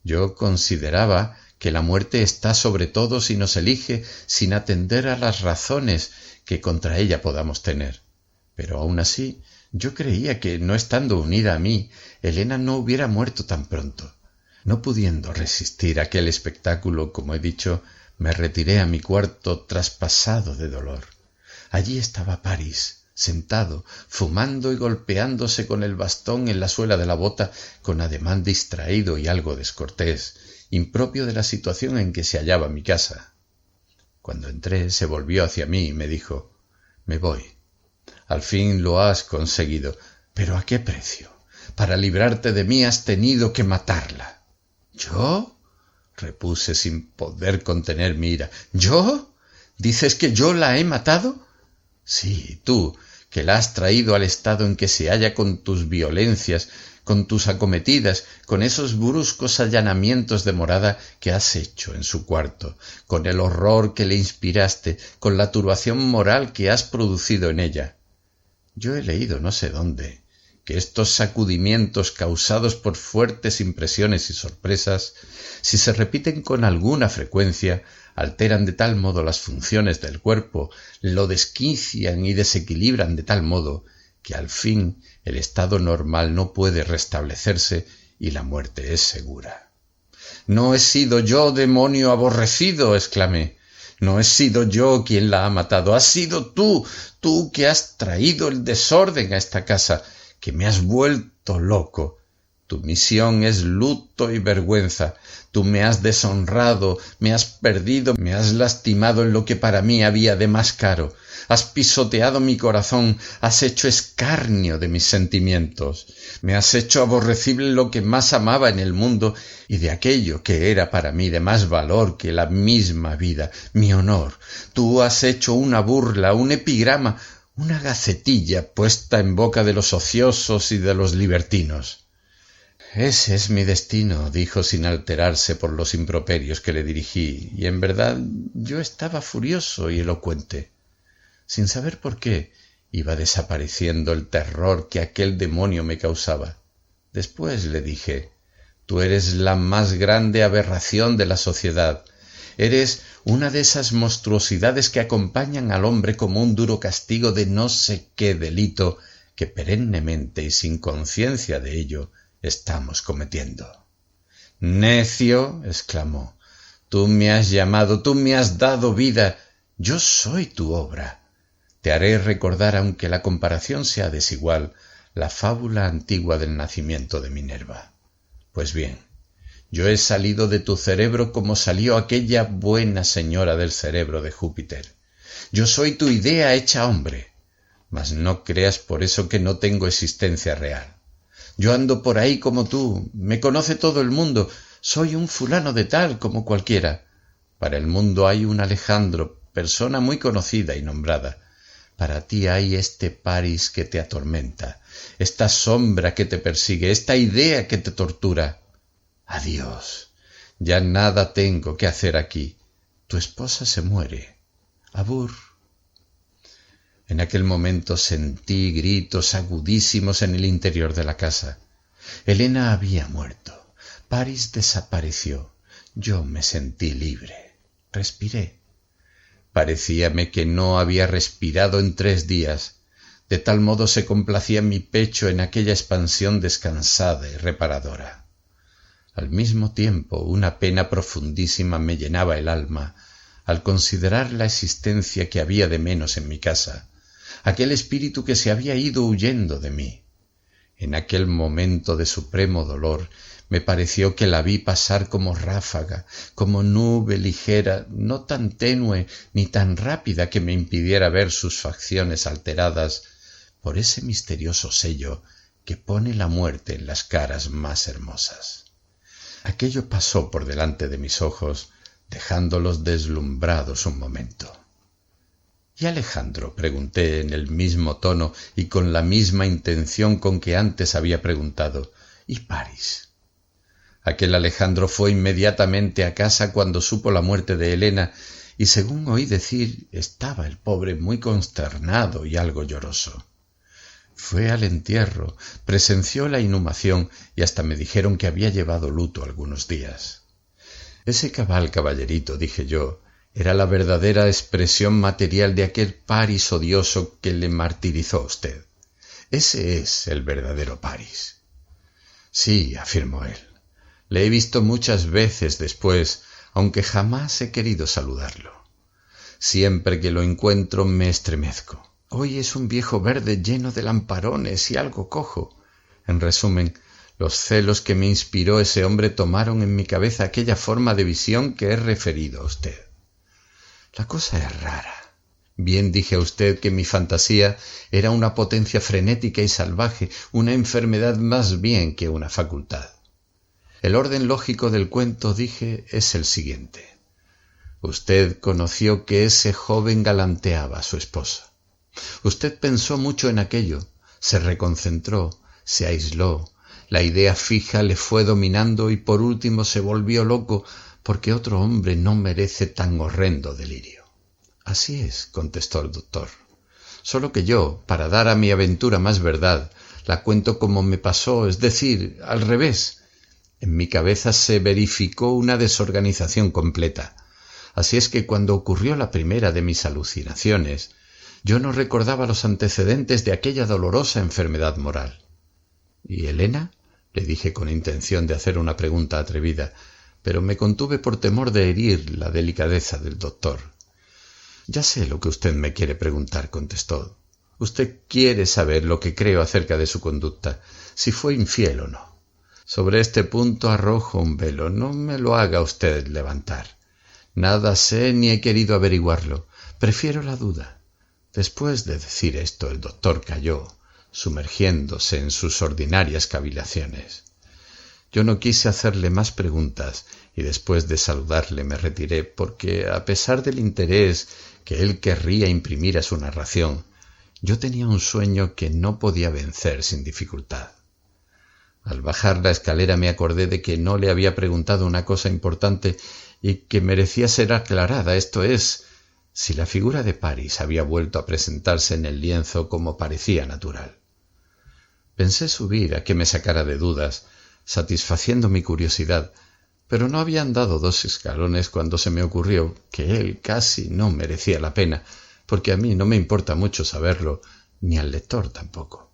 A: Yo consideraba que la muerte está sobre todo si nos elige sin atender a las razones que contra ella podamos tener. Pero aún así, yo creía que, no estando unida a mí, Elena no hubiera muerto tan pronto. No pudiendo resistir aquel espectáculo, como he dicho, me retiré a mi cuarto traspasado de dolor. Allí estaba París, sentado, fumando y golpeándose con el bastón en la suela de la bota, con ademán distraído y algo descortés, impropio de la situación en que se hallaba mi casa. Cuando entré, se volvió hacia mí y me dijo: «Me voy. Al fin lo has conseguido, pero ¿a qué precio? Para librarte de mí has tenido que matarla». «¿Yo?», repuse sin poder contener mi ira. «¿Yo? ¿Dices que yo la he matado?». «Sí, tú, que la has traído al estado en que se halla con tus violencias, con tus acometidas, con esos bruscos allanamientos de morada que has hecho en su cuarto, con el horror que le inspiraste, con la turbación moral que has producido en ella. Yo he leído no sé dónde que estos sacudimientos causados por fuertes impresiones y sorpresas, si se repiten con alguna frecuencia, alteran de tal modo las funciones del cuerpo, lo desquician y desequilibran de tal modo que al fin el estado normal no puede restablecerse y la muerte es segura. «No he sido yo, demonio aborrecido», exclamé. «No he sido yo quien la ha matado, has sido tú que has traído el desorden a esta casa, que me has vuelto loco. Tu misión es luto y vergüenza. Tú me has deshonrado, me has perdido, me has lastimado en lo que para mí había de más caro. Has pisoteado mi corazón, has hecho escarnio de mis sentimientos. Me has hecho aborrecible lo que más amaba en el mundo y de aquello que era para mí de más valor que la misma vida, mi honor. Tú has hecho una burla, un epigrama, una gacetilla puesta en boca de los ociosos y de los libertinos. Ese es mi destino, dijo sin alterarse por los improperios que le dirigí, y en verdad yo estaba furioso y elocuente. Sin saber por qué, iba desapareciendo el terror que aquel demonio me causaba. Después le dije, tú eres la más grande aberración de la sociedad. Eres una de esas monstruosidades que acompañan al hombre como un duro castigo de no sé qué delito que perennemente y sin conciencia de ello estamos cometiendo. «Necio», exclamó, «tú me has llamado, tú me has dado vida, yo soy tu obra. Te haré recordar, aunque la comparación sea desigual, la fábula antigua del nacimiento de Minerva. Pues bien, yo he salido de tu cerebro como salió aquella buena señora del cerebro de Júpiter. Yo soy tu idea hecha hombre, mas no creas por eso que no tengo existencia real. Yo ando por ahí como tú, me conoce todo el mundo, soy un fulano de tal como cualquiera. Para el mundo hay un Alejandro, persona muy conocida y nombrada. Para ti hay este París que te atormenta, esta sombra que te persigue, esta idea que te tortura. Adiós, ya nada tengo que hacer aquí. Tu esposa se muere. Abur. En aquel momento sentí gritos agudísimos en el interior de la casa. Elena había muerto. París desapareció. Yo me sentí libre. Respiré. Parecíame que no había respirado en 3 días. De tal modo se complacía mi pecho en aquella expansión descansada y reparadora. Al mismo tiempo, una pena profundísima me llenaba el alma al considerar la existencia que había de menos en mi casa, aquel espíritu que se había ido huyendo de mí. En aquel momento de supremo dolor me pareció que la vi pasar como ráfaga, como nube ligera, no tan tenue ni tan rápida que me impidiera ver sus facciones alteradas por ese misterioso sello que pone la muerte en las caras más hermosas. Aquello pasó por delante de mis ojos, dejándolos deslumbrados un momento. —¿Y Alejandro? —pregunté en el mismo tono y con la misma intención con que antes había preguntado. —¿Y París? Aquel Alejandro fue inmediatamente a casa cuando supo la muerte de Elena y, según oí decir, estaba el pobre muy consternado y algo lloroso. Fue al entierro, presenció la inhumación y hasta me dijeron que había llevado luto algunos días. Ese caballerito, dije yo, era la verdadera expresión material de aquel París odioso que le martirizó a usted. Ese es el verdadero París. Sí, afirmó él. Le he visto muchas veces después, aunque jamás he querido saludarlo. Siempre que lo encuentro me estremezco. Hoy es un viejo verde lleno de lamparones y algo cojo. En resumen, los celos que me inspiró ese hombre tomaron en mi cabeza aquella forma de visión que he referido a usted. La cosa es rara. Bien dije a usted que mi fantasía era una potencia frenética y salvaje, una enfermedad más bien que una facultad. El orden lógico del cuento, dije, es el siguiente. Usted conoció que ese joven galanteaba a su esposa. Usted pensó mucho en aquello, se reconcentró, se aisló, la idea fija le fue dominando y por último se volvió loco porque otro hombre no merece tan horrendo delirio. Así es, contestó el doctor. Solo que yo, para dar a mi aventura más verdad, la cuento como me pasó, es decir, al revés. En mi cabeza se verificó una desorganización completa. Así es que cuando ocurrió la primera de mis alucinaciones, yo no recordaba los antecedentes de aquella dolorosa enfermedad moral. ¿Y Elena? Le dije con intención de hacer una pregunta atrevida, pero me contuve por temor de herir la delicadeza del doctor. Ya sé lo que usted me quiere preguntar, contestó. Usted quiere saber lo que creo acerca de su conducta, si fue infiel o no. Sobre este punto arrojo un velo. No me lo haga usted levantar. Nada sé ni he querido averiguarlo. Prefiero la duda. Después de decir esto, el doctor calló, sumergiéndose en sus ordinarias cavilaciones. Yo no quise hacerle más preguntas y después de saludarle me retiré porque, a pesar del interés que él querría imprimir a su narración, yo tenía un sueño que no podía vencer sin dificultad. Al bajar la escalera me acordé de que no le había preguntado una cosa importante y que merecía ser aclarada, esto es, si la figura de Paris había vuelto a presentarse en el lienzo como parecía natural. Pensé subir a que me sacara de dudas, satisfaciendo mi curiosidad, pero no había andado 2 escalones cuando se me ocurrió que él casi no merecía la pena, porque a mí no me importa mucho saberlo, ni al lector tampoco.